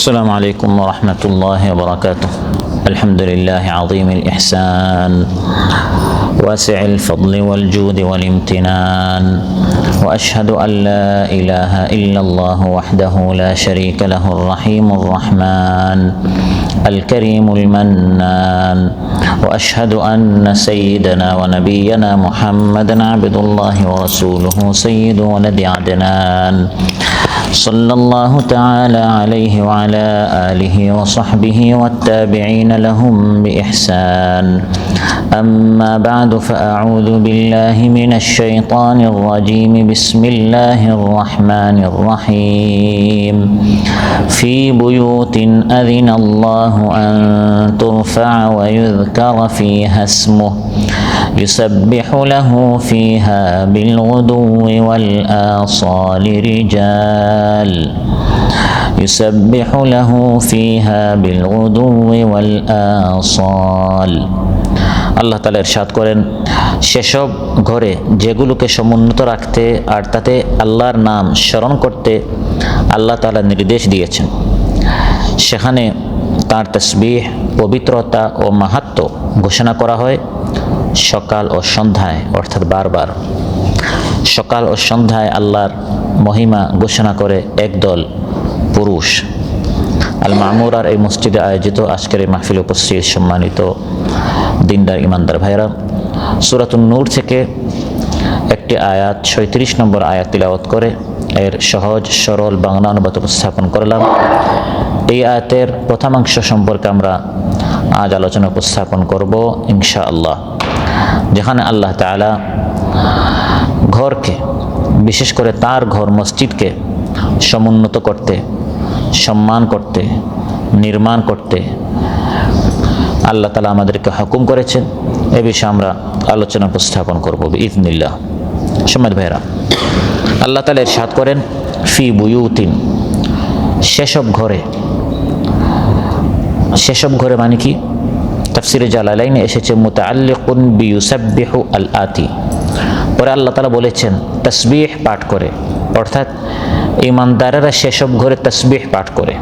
السلام عليكم ورحمة الله وبركاته. الحمد لله عظيم الإحسان واسع الفضل والجود والامتنان، وأشهد أن لا إله إلا الله وحده لا شريك له الرحيم الرحمن الكريم المنان، وأشهد أن سيدنا ونبينا محمدا عبد الله ورسوله سيد ولد عدنان صلى الله تعالى عليه وعلى آله وصحبه والتابعين لهم بإحسان. أما بعد فأعوذ بالله من الشيطان الرجيم. بسم الله الرحمن الرحيم. في بيوت أذن الله أن ترفع ويذكر فيها اسمه يسبح له فيها بالغدو والآصال رجال يسبح له فيها بالغدو والآصال। আল্লাহ তাআলা ইরশাদ করেন, সেসব ঘরে যেগুলোকে সমুন্নত রাখতে আর তাতে আল্লাহর নাম স্মরণ করতে আল্লাহ তাআলা নির্দেশ দিয়েছেন, সেখানে তার তাসবিহ, পবিত্রতা ও মাহাত্ম্য ঘোষণা করা হয় সকাল ও সন্ধ্যায়, অর্থাৎ বারবার সকাল ও সন্ধ্যায় আল্লাহর মহিমা ঘোষণা করে একদল পুরুষ। আল মামুরার এই মসজিদে আয়োজিত আজকের এই মাহফিলে উপস্থিত সম্মানিত দিনদার ইমানদার ভাইরা, সূরাতুন নূর থেকে একটি আয়াত ৩৬ নম্বর আয়াত তিলাওয়াত করে এর সহজ সরল বাংলা অনুবাদ উপস্থাপন করলাম। এই আয়াতের প্রথমাংশ সম্পর্কে আমরা আজ আলোচনা উপস্থাপন করব ইনশাআল্লাহ, যেখানে আল্লাহ তাআলা ঘরকে, বিশেষ করে তার ঘর মসজিদকে সমুন্নত করতে, সম্মান করতে, নির্মাণ করতে আল্লাহ তাআলা আমাদেরকে হুকুম করেছেন। এ বিষয়ে আমরা আলোচনা উপস্থাপন করব বিইذنিল্লাহ। সম্মানিত ভাইরা, আল্লাহ তাআলা ইরশাদ করেন, ফি বুয়ুতিন, সেসব ঘরে। সেসব ঘরে মানে কি? তাফসিরে জালালাইনে এসেছে মুতাআল্লিকুন বিয়ুসাব্বিহু আল আতি, পরে আল্লাহ তাআলা বলেছেন তাসবিহ পাঠ করে, অর্থাৎ ঈমানদারেরা সেসব ঘরে তাসবিহ পাঠ করে।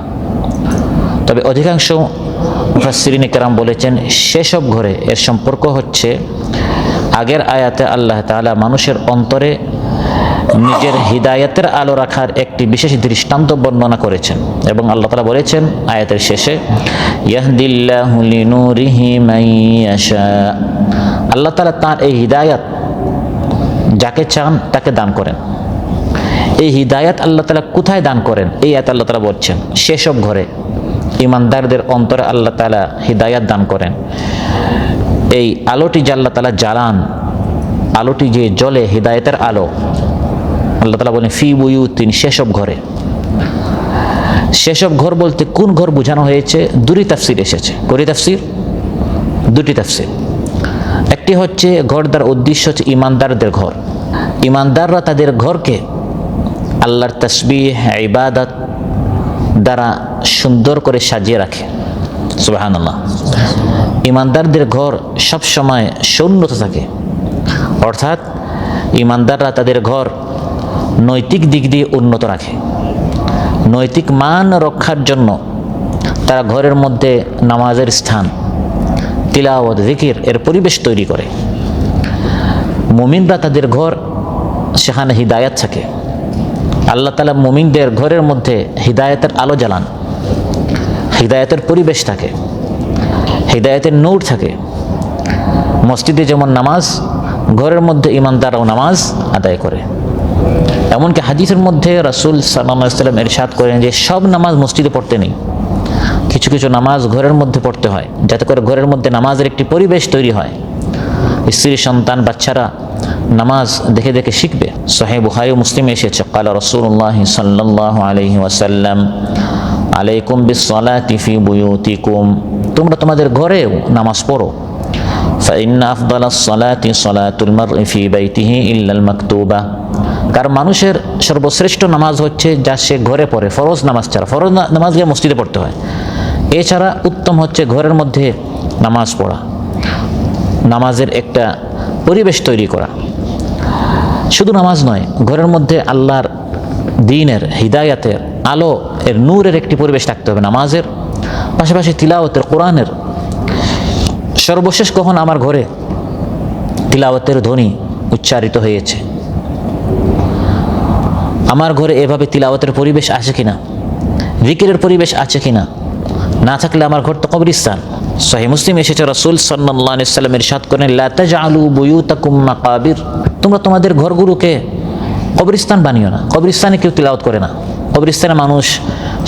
তবে অধিকাংশ মুফাসসিরিনে কেরাম বলেছেন সেসব ঘরে এর সম্পর্ক হচ্ছে আগের আয়াতে আল্লাহ তাআলা মানুষের অন্তরে নিজের হিদায়াতের আলো রাখার একটি বিশেষ দৃষ্টান্ত বর্ণনা করেছেন, এবং আল্লাহ তাআলা বলেছেন আয়াতের শেষে, ইয়াহদিল্লাহু লিনূরিহি মান ইয়াশা, আল্লাহ তাআলা তার এই হিদায়াত যাকে চান তাকে দান করেন। এই হিদায়াত আল্লাহ তাআলা কোথায় দান করেন? এই আয়াত আল্লাহ তাআলা বলছেন সেসব ঘরে ঈমানদারদের অন্তরে আল্লাহ তাআলা হিদায়াত দান করেন। এই আলোটি যে আল্লাহ তাআলা জ্বালান, আলোটি যে জ্বলে হিদায়াতের আলো, আল্লাহ তাআলা বলেন ফি বুয়ুতিন, সেসব ঘরে। সেসব ঘর বলতে কোন ঘর বোঝানো হয়েছে? দুটি তাফসির এসেছে। করি তাফসির? দুটি তাফসির। একটি হচ্ছে ঘর দ্বারা উদ্দেশ্য হচ্ছে ঈমানদারদের ঘর। ঈমানদাররা তাদের ঘরকে আল্লাহর তাসবিহ, ইবাদত দ্বারা সুন্দর করে সাজিয়ে রাখে। সুবহানাল্লাহ। ঈমানদারদের ঘর সব সময় সৌন্নত থাকে, অর্থাৎ ঈমানদাররা তাদের ঘর নৈতিক দিক দিয়ে উন্নত রাখে। নৈতিক মান রক্ষার জন্য তারা ঘরের মধ্যে নামাজের স্থান, তিলাওয়াত, জিকির এর পরিবেশ তৈরি করে। মুমিনরা তাদের ঘর, সেখানে হিদায়াত থাকে। আল্লাহ তাআলা মুমিনদের ঘরের মধ্যে হিদায়াতের আলো জ্বালান, হিদায়াতের পরিবেশ থাকে, হিদায়াতের নূর থাকে। মসজিদে যেমন নামাজ, ঘরের মধ্যে ঈমানদাররাও নামাজ আদায় করে। এমনকি হাদিসের মধ্যে রাসূল সাল্লাল্লাহু আলাইহি ওয়াসাল্লাম ইরশাদ করেন যে সব নামাজ মসজিদে পড়তে নেই, কিছু কিছু নামাজ ঘরের মধ্যে পড়তে হয়, যাতে করে ঘরের মধ্যে নামাজের একটি পরিবেশ তৈরি হয়। স্ত্রী, সন্তান, বাচ্চারা নামাজ দেখে দেখে শিখবে। সহিহ বুখারী ও মুসলিমে এসেছে, ক্বালা রাসূলুল্লাহ সাল্লাল্লাহু আলাইহি ওয়াসাল্লাম আলাইকুম বিসসালাতি ফি বুয়ুতিকুম, তোমরা তোমাদের ঘরেও নামাজ পড়ো। ফাইন্না আফদালাস সালাতি সালাতুল মারই ফি বাইতিহি ইল্লাল মাকতুবা, কারণ মানুষের সর্বশ্রেষ্ঠ নামাজ হচ্ছে যা সে ঘরে পড়ে, ফরজ নামাজ ছাড়া। ফরজ নামাজ গিয়ে মসজিদে পড়তে হয়। এছাড়া উত্তম হচ্ছে ঘরের মধ্যে নামাজ পড়া, নামাজের একটা পরিবেশ তৈরি করা। শুধু নামাজ নয়, ঘরের মধ্যে আল্লাহর দ্বীনের, হিদায়াতের আলো এর নূরের একটি পরিবেশ থাকতে হবে নামাজের, পাশাপাশি তিলাওয়াতের, কোরআনের। সর্বশেষ কখন আমার ঘরে তিলাওয়াতের ধ্বনি উচ্চারিত হয়েছে? আমার ঘরে এভাবে তিলাওয়াতের পরিবেশ আছে কিনা, জিকিরের পরিবেশ আছে কিনা? না থাকলে আমার ঘর তো কবরস্থান। সহিহ মুসলিম এসেছে, রাসূল সাল্লাল্লাহু আলাইহি ওয়াসাল্লাম ইরশাদ করেন, লা তাজআলু বুয়ুতাকুম মাকাবির, তোমরা তোমাদের ঘরগুলোকে কবরস্থান বানিও না। কবরস্থানে কেউ তিলাওয়াত করে না, কবরস্থানে মানুষ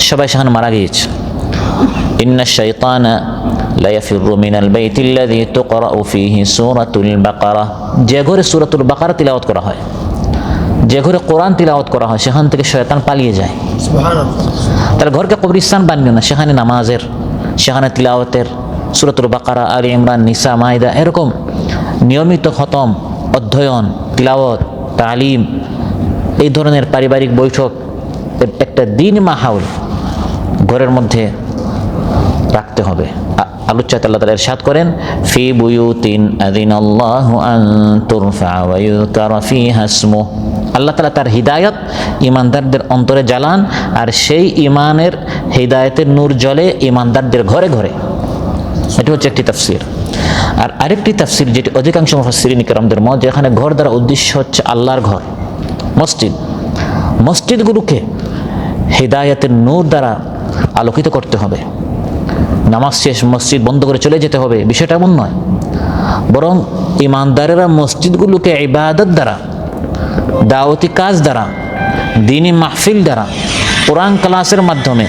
সবাই সেখানে মারা গিয়েছে। ইন্নাশ শাইতানা লা ইয়াফিরু মিনাল বাইতিল্লাযী তুকরাউ ফীহি সূরাতুল বাকারা, যে ঘরে সূরাতুল বাকারা তিলাওয়াত করা হয়, যে ঘরে কোরআন তিলাওয়াত করা হয়, সেখান থেকে শয়তান পালিয়ে যায়। সুবহানাল্লাহ। তাহলে ঘরকে কবরস্থান বানিও না, সেখানে নামাজের, সেখানে তিলাওয়াতের, সূরাতুল বাকারা, আলী ইমরান, নিসা, মাইদা, এরকম নিয়মিত খতম, অধ্যয়ন, তিলাওয়াত, তালিম, এই ধরনের পারিবারিক বৈঠক, একটা দিন মাহাউল ঘরের মধ্যে রাখতে হবে। আলোচ্যতে আল্লাহ তাআলা ইরশাদ করেন, ফি বুয়ুতিন আযিনাল্লাহু আন তুরফা ওয়া ইউযকারা ফীহা ইসমুহু, আল্লাহ তাআলা তার হিদায়াত ইমানদারদের অন্তরে জ্বালান, আর সেই ইমানের হিদায়াতের নূর জ্বলে ইমানদারদের ঘরে ঘরে। এটা হচ্ছে একটি তাফসীর। আর আরেকটি তাফসীর, যেটি অধিকাংশ মুফাসসিরিন কিরামদের মত, যেখানে ঘর দ্বারা উদ্দেশ্য হচ্ছে আল্লাহর ঘর, মসজিদ। মসজিদগুলোকে হিদায়াতের নূর দ্বারা আলোকিত করতে হবে। নামাজ শেষ মসজিদ বন্ধ করে চলে যেতে হবে, বিষয়টা এমন নয়। বরং ইমানদারেরা মসজিদগুলোকে ইবাদত দ্বারা, দাওয়াতি কাজ দ্বারা, দ্বীনি মাহফিল দ্বারা, কোরআন ক্লাসের মাধ্যমে,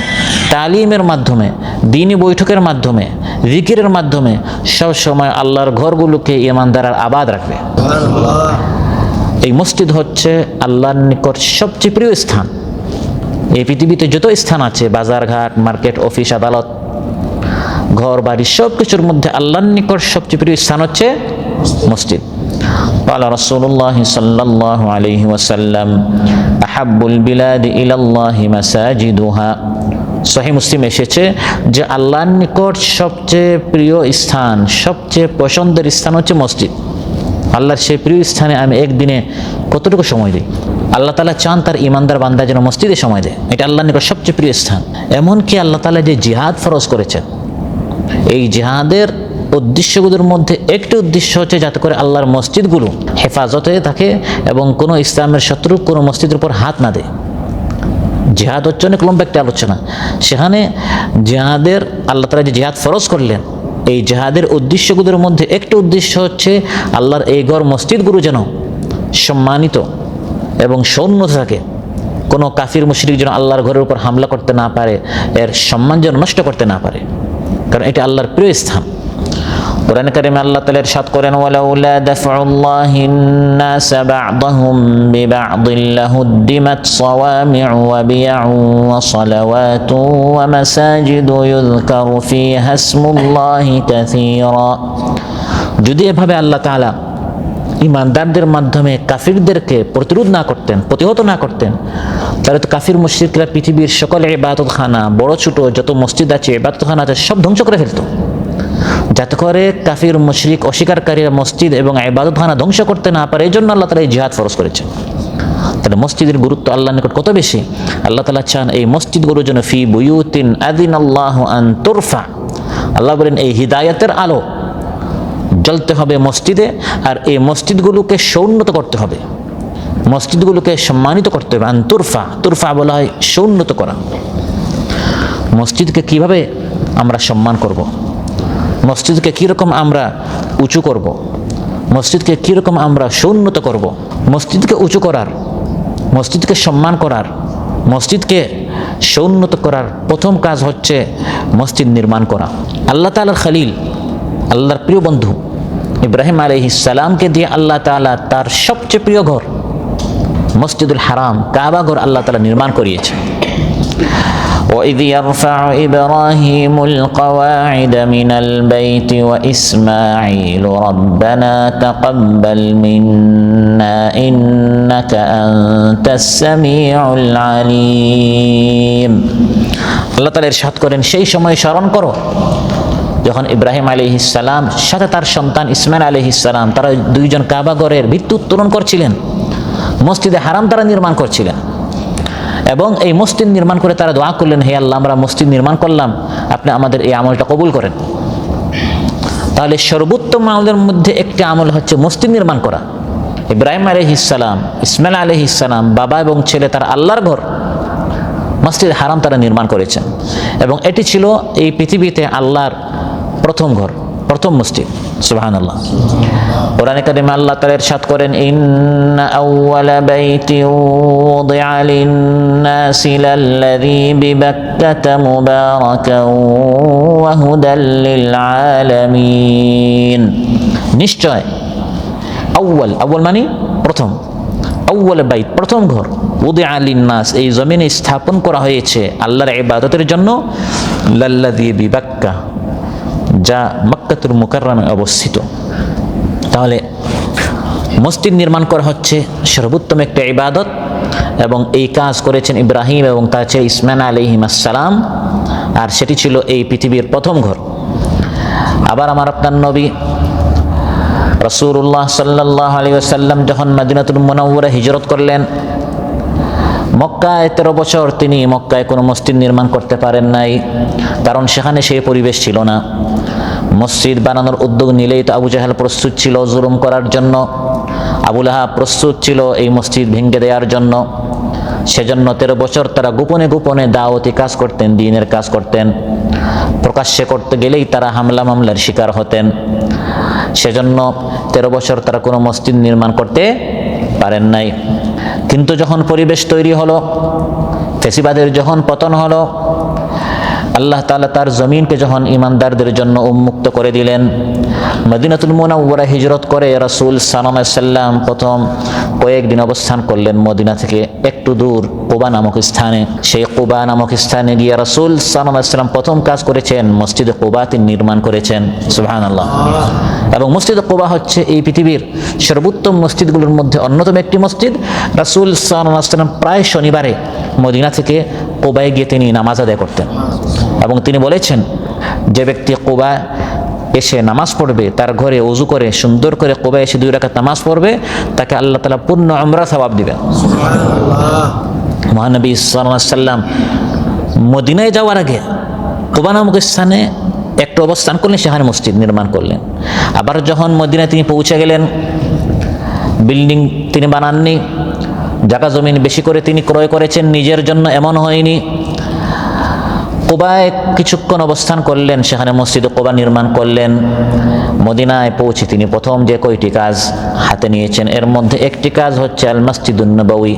তালিমের মাধ্যমে, দ্বীনি বৈঠকের মাধ্যমে, জিকিরের মাধ্যমে সব সময় আল্লাহর ঘরগুলোকে ইমানদাররা আবাদ রাখবে। এই মসজিদ হচ্ছে আল্লাহর নিকট সবচেয়ে প্রিয় স্থান। এই পৃথিবীতে যত স্থান আছে, বাজার ঘাট, মার্কেট, অফিস, আদালত, ঘর বাড়ি, সব কিছুর মধ্যে আল্লাহর নিকট সবচেয়ে প্রিয় স্থান হচ্ছে মসজিদ। قال رسول الله صلى الله عليه وسلم أحب البلاد إلى الله مساجدها, সহিহ মুসলিম এসেছে যে আল্লাহর নিকট সবচেয়ে প্রিয় স্থান, সবচেয়ে পছন্দের স্থান হচ্ছে মসজিদ। আল্লাহর সেই প্রিয় স্থানে আমি একদিনে কতটুকু সময় দিই? আল্লাহ তাআলা চান তার ইমানদার বান্দা যেন মসজিদে সময় দেয়। এটা আল্লাহর নিকট সবচেয়ে প্রিয় স্থান। এমনকি আল্লাহ তাআলা যে জিহাদ ফরজ করেছেন, এই জিহাদের উদ্দেশ্যগুলোর মধ্যে একটি উদ্দেশ্য হচ্ছে যাতে করে আল্লাহর মসজিদগুলো হেফাজতে থাকে এবং কোনো ইসলামের শত্রু কোনো মসজিদের উপর হাত না দেয়। জিহাদ হচ্ছে অনেক লম্বা একটা আলোচনা। সেখানে জিহাদের আল্লাহ তাআলা যে জিহাদ ফরজ করলেন, এই জিহাদের উদ্দেশ্যগুলোর মধ্যে একটি উদ্দেশ্য হচ্ছে আল্লাহর এই ঘর মসজিদগুলো যেন সম্মানিত এবং সৌন্নত থাকে। কোনো কাফির মুশরিক যেন আল্লাহর ঘরের উপর হামলা করতে না পারে, এর সম্মান যেন নষ্ট করতে না পারে, কারণ এটা আল্লাহর প্রিয় স্থান। কোরআন কারীমে আল্লাহ তাআলা ইরশাদ করেন, ওয়ালাউলা দাফউল্লাহিন নাস বা'দাহুম বিবা'দিন লাহুদ্দিমাত সাওয়ামি'ু ওয়া বিয়া'উ ওয়া সালাওয়াতু ওয়া মাসাজিদু ইউযকারু ফীহা ইসমুল্লাহি কাসীরা। যদি এভাবে আল্লাহ তাআলা ইমানদারদের মাধ্যমে কাফিরদেরকে প্রতিরোধ না করতেন, প্রতিহত না করতেন, তাহলে তো কাফির মুশরিকরা পৃথিবীর সকল ইবাদতখানা, বড় ছোট যত মসজিদ আছে, ইবাদতখানা আছে, সব ধ্বংস করে ফেলতো, যাতে করে কাফির মুশরিক অস্বীকারীরা মসজিদ এবং ইবাদতখানা ধ্বংস করতে না পারে। এই জন্য আল্লাহ তাআলা এই জিহাদ ফরজ করেছেন। তাহলে মসজিদের গুরুত্ব আল্লাহর নিকট কত বেশি। আল্লাহ তাআলা চান এই মসজিদগুলোর জন্য ফি বুয়ুতিন আযিনাল্লাহু আন তুরফা, আল্লাহ বলেন এই হিদায়াতের আলো জ্বলতে হবে মসজিদে, আর এই মসজিদগুলোকে সৌন্নত করতে হবে, মসজিদগুলোকে সম্মানিত করতে হবে। আন তুরফা, তুরফা বলা হয় সৌন্নত করা। মসজিদকে কিভাবে আমরা সম্মান করব, মসজিদকে কীরকম আমরা উঁচু করব, মসজিদকে কীরকম আমরা সৌন্নত করব। মসজিদকে উঁচু করার, মসজিদকে সম্মান করার, মসজিদকে সৌন্নত করার প্রথম কাজ হচ্ছে মসজিদ নির্মাণ করা। আল্লাহ তাআলার খলিল, আল্লাহর প্রিয় বন্ধু ইব্রাহিম আলাইহিস সালামকে দিয়ে আল্লাহ তাআলা তার সবচেয়ে প্রিয় ঘর মসজিদুল হারাম, কাবা ঘর আল্লাহ তাআলা নির্মাণ করিয়েছেন। وَإِذْ يَرْفَعُ إِبْرَاهِيمُ الْقَوَاعِدَ مِنَ الْبَيْتِ وَإِسْمَاعِيلُ رَبَّنَا تَقَبَّلْ مِنَّا إِنَّكَ أَنْتَ السَّمِيعُ الْعَلِيمُ। আল্লাহ তাআলা ইরশাদ করেন, সেই সময় স্মরণ করো যখন ইব্রাহিম আলাইহিস সালাম সাথে তার সন্তান ইসমাইল আলাইহিস সালাম, তারা দুইজন কাবা ঘরের ভিত্তি উত্তোলন করছিলেন, মসজিদে হারাম তারা নির্মাণ করছিলেন। এবং এই মসজিদ নির্মাণ করে তারা দোয়া করলেন, হে আল্লাহ, আমরা মসজিদ নির্মাণ করলাম, আপনি আমাদের এই আমলটা কবুল করেন। তাহলে সর্বোত্তম আমলের মধ্যে একটি আমল হচ্ছে মসজিদ নির্মাণ করা। ইব্রাহিম আলাইহিস সালাম, ইসমাইল আলাইহিস সালাম, বাবা এবং ছেলে তারা আল্লাহর ঘর মসজিদ হারাম তারা নির্মাণ করেছেন, এবং এটি ছিল এই পৃথিবীতে আল্লাহর প্রথম ঘর, প্রথম মসজিদ। সুবহানাল্লাহ। কোরআনে কারিমে আল্লাহ তাআলা ইরশাদ করেন, ইন্না আউওয়ালা বাইতিন উযিআ লিন-নাসি লাল্লাযী বিবাক্কাতা মুবারাকান ওয়া হুদাল লিল-আলামিন। নিশ্চয় আউয়াল, আউয়াল মানে প্রথম, আউয়াল বাইত প্রথম ঘর, উযিআ লিন-নাস এই জমিনে স্থাপন করা হয়েছে আল্লাহর ইবাদতের জন্য, লাল্লাযী বিবাক্কা যা মক্কাতুল মুকাররমায় অবস্থিত। তাহলে মসজিদ নির্মাণ করা হচ্ছে সর্বোত্তম একটা ইবাদত, এবং এই কাজ করেছেন ইব্রাহিম এবং তার ছেলে ইসমাইল আলাইহিস সালাম, আর সেটি ছিল এই পৃথিবীর প্রথম ঘর। আবার আমার আপনার নবী রাসূলুল্লাহ সাল্লাল্লাহু আলাইহি ওয়াসাল্লাম যখন মদিনাতুল মুনাওয়ারা হিজরত করলেন, মক্কায় 13 বছর তিনি মক্কায় কোনো মসজিদ নির্মাণ করতে পারেন নাই, কারণ সেখানে সেই পরিবেশ ছিল না। মসজিদ বানানোর উদ্যোগ নিলেই তো আবু জাহেল প্রস্তুত ছিল জুলুম করার জন্য, আবু লাহাব প্রস্তুত ছিল এই মসজিদ ভেঙে দেওয়ার জন্য। সেজন্য 13 বছর তারা গোপনে গোপনে দাওয়াতি কাজ করতেন, দ্বীনের কাজ করতেন। প্রকাশ্যে করতে গেলেই তারা হামলা মামলার শিকার হতেন। সেজন্য 13 বছর তারা কোনো মসজিদ নির্মাণ করতে পারেন নাই। কিন্তু যখন পরিবেশ তৈরি হলো, ফেসিবাদের যখন পতন হলো, আল্লাহ তাআলা তার জমিনকে যখন ইমানদারদের জন্য উন্মুক্ত করে দিলেন, মদিনাতুল মুনাওয়ারা হিজরত করে রাসূল সাল্লাল্লাহু আলাইহি ওয়াসাল্লাম প্রথম কয়েকদিন অবস্থান করলেন মদিনা থেকে একটু দূর কুবা নামক স্থানে। সেই কুবা নামক স্থানে গিয়ে রাসূল সাল্লাল্লাহু আলাইহি ওয়াসাল্লাম প্রথম কাজ করেছেন, মসজিদে কুবাতে নির্মাণ করেছেন। সুবহানাল্লাহ। এবং মসজিদে কুবা হচ্ছে এই পৃথিবীর সর্বোত্তম মসজিদগুলোর মধ্যে অন্যতম একটি মসজিদ। রাসূল সাল্লাল্লাহু আলাইহি ওয়াসাল্লাম প্রায় শনিবারে মদিনা থেকে কুবায় গিয়ে তিনি নামাজ আদায় করতেন, এবং তিনি বলেছেন, যে ব্যক্তি কুবা এসে নামাজ পড়বে, তার ঘরে ওযু করে সুন্দর করে কুবা এসে 2 রাকাত নামাজ পড়বে, তাকে আল্লাহ তাআলা পূর্ণ উমরা সওয়াব দিবেন। সুবহানাল্লাহ। মহানবী সাল্লাল্লাহু আলাইহি ওয়াসাল্লাম মদিনায় যাওয়ার আগে কুবা নামক স্থানে একটু অবস্থান করলেন, সেখানে মসজিদ নির্মাণ করলেন। আবার যখন মদিনায় তিনি পৌঁছে গেলেন, বিল্ডিং তিনি বানাননি, জায়গা জমিন বেশি করে তিনি ক্রয় করেছেন নিজের জন্য, এমন হয়নি। কুবায় কিছুক্ষণ অবস্থান করলেন, সেখানে মসজিদে কুবা নির্মাণ করলেন। মদিনায় পৌঁছে তিনি প্রথম যে কয়টি কাজ হাতে নিয়েছেন, এর মধ্যে একটি কাজ হচ্ছে আল মসজিদুন নববী।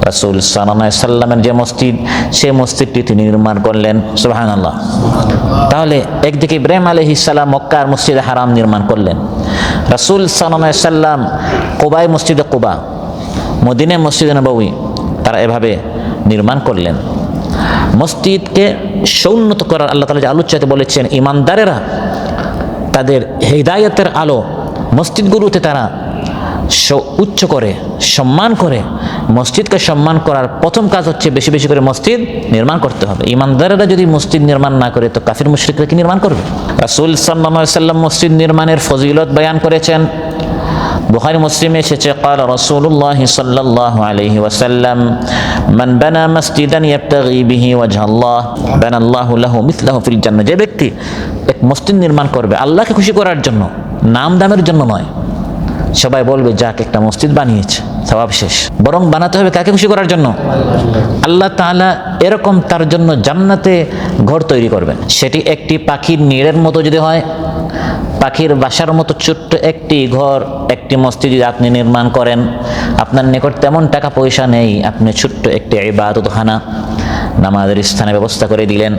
রাসূল সাল্লাল্লাহু আলাইহি ওয়াসাল্লামের যে মসজিদ, সেই মসজিদটি তিনি নির্মাণ করলেন। সুবহানাল্লাহ। তাহলে একদিকে ইব্রাহিম আলাইহিস সালাম মক্কার মসজিদে হারাম নির্মাণ করলেন, রাসূল সাল্লাল্লাহু আলাইহি ওয়াসাল্লাম কুবায় মসজিদে কুবা, মদিনায় মসজিদে নববী তারা এভাবে নির্মাণ করলেন। মসজিদকে সৌন্নত করার আল্লাহ তাআলা যে আলোচ্যতে বলেছেন, ইমানদারেরা তাদের হিদায়াতের আলো মসজিদগুলোতে তারা উচ্চ করে, সম্মান করে। মসজিদকে সম্মান করার প্রথম কাজ হচ্ছে বেশি বেশি করে মসজিদ নির্মাণ করতে হবে। ইমানদারেরা যদি মসজিদ নির্মাণ না করে, তো কাফির মুশরিকরা কি নির্মাণ করবে? রাসূল সাল্লাল্লাহু আলাইহি ওয়াসাল্লাম মসজিদ নির্মাণের ফজিলত বয়ান করেছেন। বুখারী মুসলিমে এসেছে, ক্বালা রাসূলুল্লাহ সাল্লাল্লাহু আলাইহি ওয়াসাল্লাম, মান বানা মসজিদান ইয়াবতাগি বিহি ওয়াজহাল্লাহ বানাল্লাহু লাহু মিথলাহু ফিল জান্নাহ। যে ব্যক্তি এক মসজিদ নির্মাণ করবে আল্লাহকে খুশি করার জন্য, নাম দামের জন্য নয়, সবাই বলবে যাক একটা মসজিদ বানিয়েছে, সওয়াব শেষ, বরং বানাতে হবে কাকে খুশি করার জন্য? আল্লাহ তাআলা এরকম তার জন্য জান্নাতে ঘর তৈরি করবেন। সেটি একটি পাখির নিড়ের মতো যদি হয়, পাখির বাসার মতো ছোট্ট একটি ঘর, একটি মসজিদ যদি আপনি নির্মাণ করেন, আপনার নিকট তেমন টাকা পয়সা নেই, আপনি ছোট্ট একটি ইবাদতখানা নামাজের স্থানে ব্যবস্থা করে দিলেন,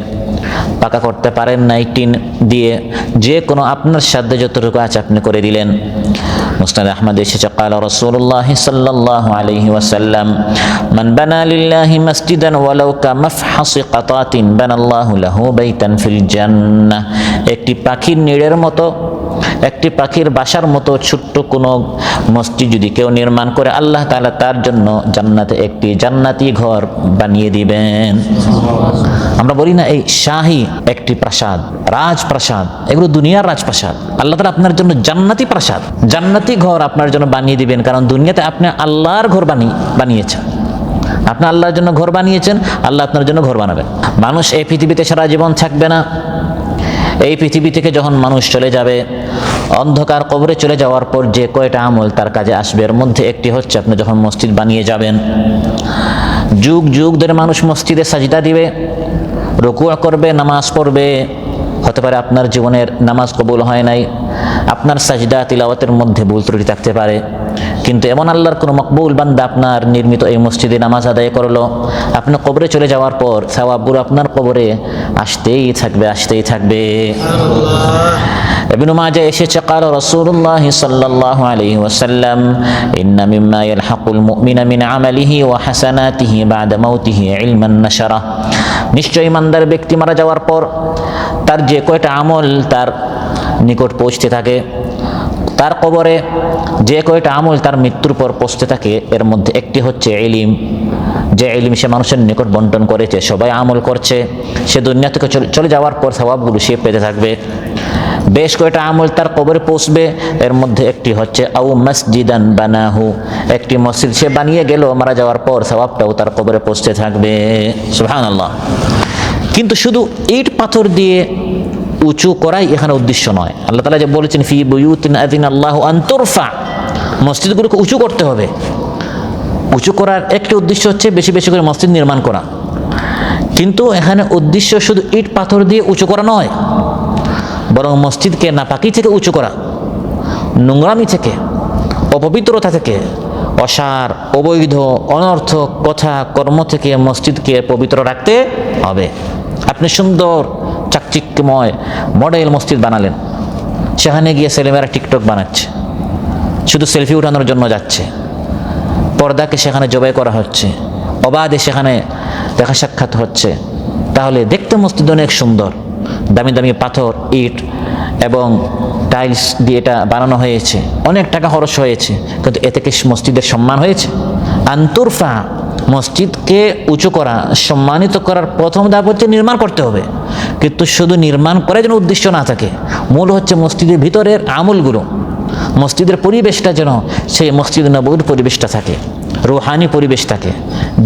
পাকা করতে পারেন নাই, টিন দিয়ে যে কোনো আপনার সাধ্যে যতটুকু আছে আপনি করে দিলেন। মুসনাদ আহমদ এসেছে, ক্বালা রাসূলুল্লাহ সাল্লাল্লাহু আলাইহি ওয়াসাল্লাম, মান বানা লিল্লাহি মসজিদান ওয়ালাউ কামাফহাসি কাতাতিন বানাল্লাহু লাহু বাইতান ফিল জান্নাহ। একটি পাখির নিড়ের মতো, একটি পাখির বাসার মতো ছোট্ট কোনো মসজিদ যদি কেউ নির্মাণ করে, আল্লাহ তাআলা তার জন্য জান্নাতে একটি জান্নাতি ঘর বানিয়ে দিবেন। আমরা বলি না এই শাহী একটি প্রাসাদ, রাজপ্রাসাদ, এগুলো দুনিয়ার রাজপ্রাসাদ। আল্লাহ তাআলা আপনার জন্য জান্নাতি প্রাসাদ, জান্নাতি ঘর আপনার জন্য বানিয়ে দিবেন, কারণ দুনিয়াতে আপনি আল্লাহর ঘর বানিয়েছেন। আপনি আল্লাহর জন্য ঘর বানিয়েছেন, আল্লাহ আপনার জন্য ঘর বানাবেন। মানুষ এই পৃথিবীতে সারা জীবন থাকবে না। এই পৃথিবী থেকে যখন মানুষ চলে যাবে, অন্ধকার কবরে চলে যাওয়ার পর যে কয়টা আমল তার কাজে আসবে, এর মধ্যে একটি হচ্ছে আপনি যখন মসজিদ বানিয়ে যাবেন, যুগ যুগ ধরে মানুষ মসজিদে সাজদা দিবে, রুকু করবে, নামাজ পড়বে। হতে পারে আপনার জীবনের নামাজ কবুল হয় নাই, আপনার সাজদা তিলাওয়াতের মধ্যে ভুল ত্রুটি থাকতে পারে, কিন্তু এমন আল্লাহর কোনো মকবুল বান্দা আপনার নির্মিত এই মসজিদে নামাজ আদায় করলো, আপনি কবরে চলে যাওয়ার পর সওয়াবগুলো আপনার কবরে আসতেই থাকবে, আসতেই থাকবে। ইবনে মাজাহ এসেছে, ক্বালা রাসূলুল্লাহ সাল্লাল্লাহু আলাইহি ওয়াসাল্লাম, ইন্না মিম্মা ইয়ালহাকুল মুমিনা মিন আমালিহি ওয়া হাসানাতিহি বা'দা মাউতিহি ইলমান নাশারা। নিশ্চয়ই ইমানদার ব্যক্তি মারা যাওয়ার পর তার যে কয়টা আমল তার নিকট পৌঁছতে থাকে, তার কবরে যে কয়টা আমল তার মৃত্যুর পর পৌঁছতে থাকে, এর মধ্যে একটি হচ্ছে ইলম। যে ইলম সে মানুষের নিকট বন্টন করেছে, সবাই আমল করছে, সে দুনিয়া থেকে চলে যাওয়ার পর সওয়াবগুলো সে পেতে থাকবে। বেশ কয়টা আমল তার কবরে পৌঁছবে, এর মধ্যে একটি হচ্ছে আউ মসজিদান বানাহু, একটি মসজিদ সে বানিয়ে গেল, মারা যাওয়ার পর সওয়াবটাও তার কবরে পৌঁছতে থাকবে। সুবহানাল্লাহ। কিন্তু শুধু ইট পাথর দিয়ে উঁচু করাই এখানে উদ্দেশ্য নয়। আল্লাহ তাআলা যে বলেছেন ফি বুয়ুতিন আযিনাল্লাহু আন তুরফা, মসজিদগুলোকে উঁচু করতে হবে। উঁচু করার একটি উদ্দেশ্য হচ্ছে বেশি বেশি করে মসজিদ নির্মাণ করা, কিন্তু এখানে উদ্দেশ্য শুধু ইট পাথর দিয়ে উঁচু করা নয়, বরং মসজিদকে নাপাকি থেকে উঁচু করা, নোংরামি থেকে, অপবিত্রতা থেকে, অসার, অবৈধ, অনর্থক কথা কর্ম থেকে মসজিদকে পবিত্র রাখতে হবে। আপনি সুন্দর চাকচিক্যময় মডেল মসজিদ বানালেন, সেখানে গিয়ে ছেলেমেয়েরা টিকটক বানাচ্ছে, শুধু সেলফি উঠানোর জন্য যাচ্ছে, পর্দাকে সেখানে জবাই করা হচ্ছে, অবাধে সেখানে দেখা সাক্ষাৎ হচ্ছে, তাহলে দেখতে মসজিদ অনেক সুন্দর, দামি দামি পাথর, ইট এবং টাইলস দিয়ে এটা বানানো হয়েছে, অনেক টাকা খরচ হয়েছে, কিন্তু এতে কি মসজিদের সম্মান হয়েছে? আনতুরফা, মসজিদকে উঁচু করা, সম্মানিত করার প্রথম ধাপ হচ্ছে নির্মাণ করতে হবে। কিন্তু শুধু নির্মাণ করার যেন উদ্দেশ্য না থাকে, মূল হচ্ছে মসজিদের ভিতরের আমলগুলো, মসজিদের পরিবেশটা যেন সেই মসজিদ নববীর পরিবেশটা থাকে, রুহানি পরিবেশ থাকে,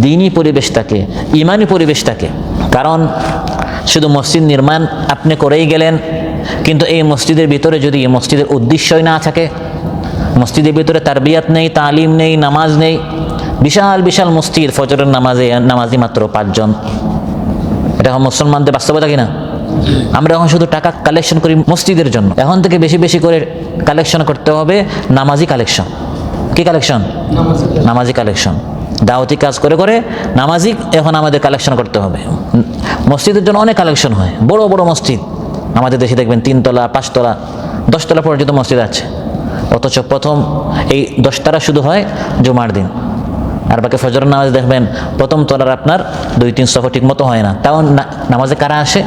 দ্বীনি পরিবেশ থাকে, ইমানি পরিবেশ থাকে। কারণ শুধু মসজিদ নির্মাণ আপনি করেই গেলেন, কিন্তু এই মসজিদের ভিতরে যদি মসজিদের উদ্দেশ্যই না থাকে, মসজিদের ভিতরে তারবিয়াত নেই, তালিম নেই, নামাজ নেই, বিশাল বিশাল মসজিদ, ফজরের নামাজি মাত্র 5 জন, এটা মুসলমানদের বাস্তবতা কিনা? আমরা এখন শুধু টাকা কালেকশন করি মসজিদের জন্য, এখন থেকে বেশি বেশি করে কালেকশন করতে হবে নামাজি কালেকশন। কি কালেকশন? নামাজি কালেকশন। দাওয়াতি কাজ করে করে নামাজি এখন আমাদের কালেকশন করতে হবে। মসজিদের জন্য অনেক কালেকশন হয়, বড় বড় মসজিদ আমাদের দেশে দেখবেন 3 তলা, 5 তলা, 10 তলা পর্যন্ত মসজিদ আছে, অথচ প্রথম এই 10 তলা শুধু হয় জুমার দিন, আর বাকি ফজরের নামাজ দেখবেন প্রথম তলার আপনার 2-3 সফর ঠিক মতো হয় না। তাও নামাজে কারা আসে?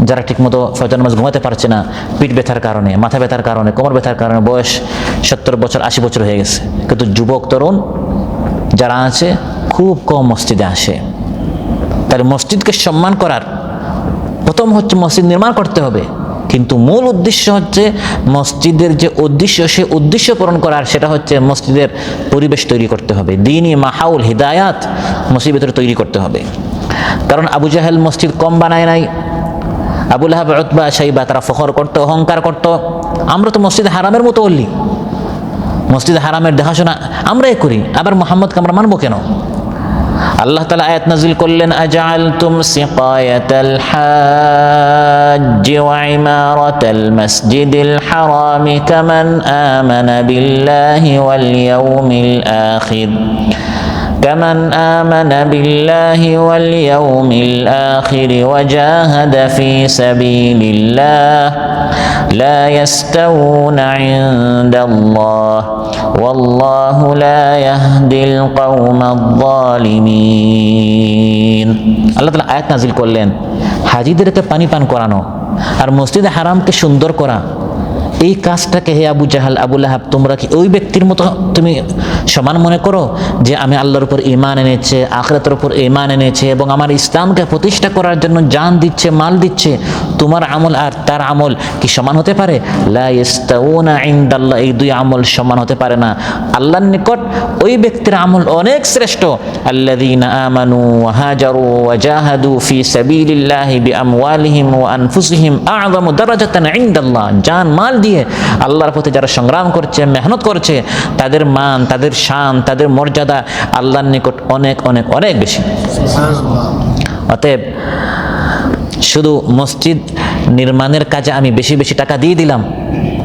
যারা ঠিক মতো ফজর নামাজ ঘুমাতে পারছে না, পিঠ ব্যথার কারণে, মাথা ব্যথার কারণে, কোমর ব্যথার কারণে, বয়স 70 বছর 80 বছর হয়ে গেছে, কিন্তু যুবক তরুণ যারা আছে খুব কম মসজিদে আসে। তাহলে মসজিদকে সম্মান করার প্রথম হচ্ছে মসজিদ নির্মাণ করতে হবে, কিন্তু মূল উদ্দেশ্য হচ্ছে মসজিদের যে উদ্দেশ্য, সে উদ্দেশ্য পূরণ করার, সেটা হচ্ছে মসজিদের পরিবেশ তৈরি করতে হবে, দ্বীনি মাহাউল হিদায়াত মসজিদের ভিতরে তৈরি করতে হবে। কারণ আবু জাহেল মসজিদ কম বানায় নাই, আবু লাহাব, উতবা, শাইবা তারা ফখর করতো, অহংকার করতো, আমরা তো মসজিদ হারামের মতো বললি, মসজিদ হারামের দেখাশোনা আমরাই করি, আবার মুহাম্মদকে আমরা মানবো কেন? আল্লাহ তাআলা আয়াত নাযিল করলেন, আজআলতুম সিকায়াতাল হাজ্জি ওয়া ইমারাতাল মাসজিদিল হারামি কামান আমানা বিল্লাহি ওয়াল ইয়াউমিল আখির كمن آمن بالله واليوم الآخر وجاهد في سبيل الله لا يستوون عند الله والله لا يهدي القوم الظالمين। আল্লাহ তাআলা আয়াত নাযিল করলেন, হাজীদেরকে পানি পান করানো আর মসজিদে হারামকে সুন্দর করা, এই কাজটাকে হে আবু জাহাল, আবু লাহাব, তোমরা কি ওই ব্যক্তির মতো তুমি সমান মনে করো যে আমি আল্লাহর উপর ঈমান এনেছে, আখিরাতের উপর ঈমান এনেছে এবং আমার ইসলামকে প্রতিষ্ঠা করার জন্য জান দিচ্ছে, মাল দিচ্ছে, তোমার আমল আর তার আমল কি সমান হতে পারে? লা ইস্তাউনা ইনদাল্লাহ, এই দুই আমল সমান হতে পারে না। আল্লাহর নিকট ওই ব্যক্তির আমল অনেক শ্রেষ্ঠ, আল্লাযীনা আমানু ওয়া হাজারু ওয়া জাহাদু ফি সাবিলিল্লাহি বিআমওয়ালিহিম ওয়া আনফুসিহিম আ'যামু দারাজাতান ইনদাল্লাহ। জান মাল দিয়ে আল্লাহর পথে যারা সংগ্রাম করছে, মেহনত করছে, তাদের মান, তাদের শান, তাদের মর্যাদা আল্লাহর নিকট অনেক অনেক অনেক বেশি। অতএব শুধু মসজিদ নির্মাণের কাজে আমি বেশি বেশি টাকা দিয়ে দিলাম,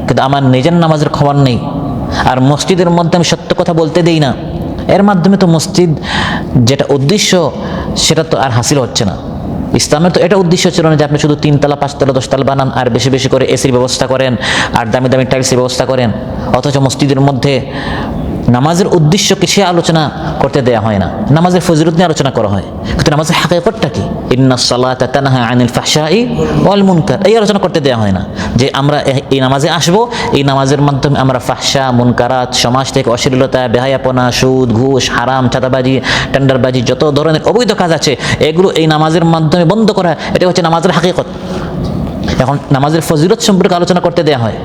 কিন্তু আমার নিজের নামাজের খবর নেই, আর মসজিদের মধ্যে আমি সত্য কথা বলতে দেই না, এর মাধ্যমে তো মসজিদ যেটা উদ্দেশ্য সেটা তো আর হাসিল হচ্ছে না। ইসলামের তো এটা উদ্দেশ্য ছিল না যে আপনি শুধু 3 তলা 5 তলা 10 তলা বানান আর বেশি বেশি করে এসির ব্যবস্থা করেন আর দামি দামি টাইলসের ব্যবস্থা করেন, অথচ মসজিদের মধ্যে নামাজের উদ্দেশ্যকে সে আলোচনা করতে দেয়া হয় না, নামাজের ফজিলত নিয়ে আলোচনা করা হয়, কিন্তু নামাজের হাকিকতটা কি? ইন্নাস সালাতা তানহা আনিল ফাহশাই ওয়াল মুনকার, এই আলোচনা করতে দেয়া হয় না যে আমরা এই নামাজে আসব, এই নামাজের মাধ্যমে আমরা ফাহশা, মুনকারাত, সমাজ থেকে অশ্লীলতা, বেহায়াপনা, সুদ, ঘুষ, হারাম, চাঁদাবাজি, টেন্ডারবাজি, যত ধরনের অবৈধ কাজ আছে এগুলো এই নামাজের মাধ্যমে বন্ধ করা, এটা হচ্ছে নামাজের হাকিকত। এখন নামাজের ফজিলত সম্পর্কে আলোচনা করতে দেয়া হয়,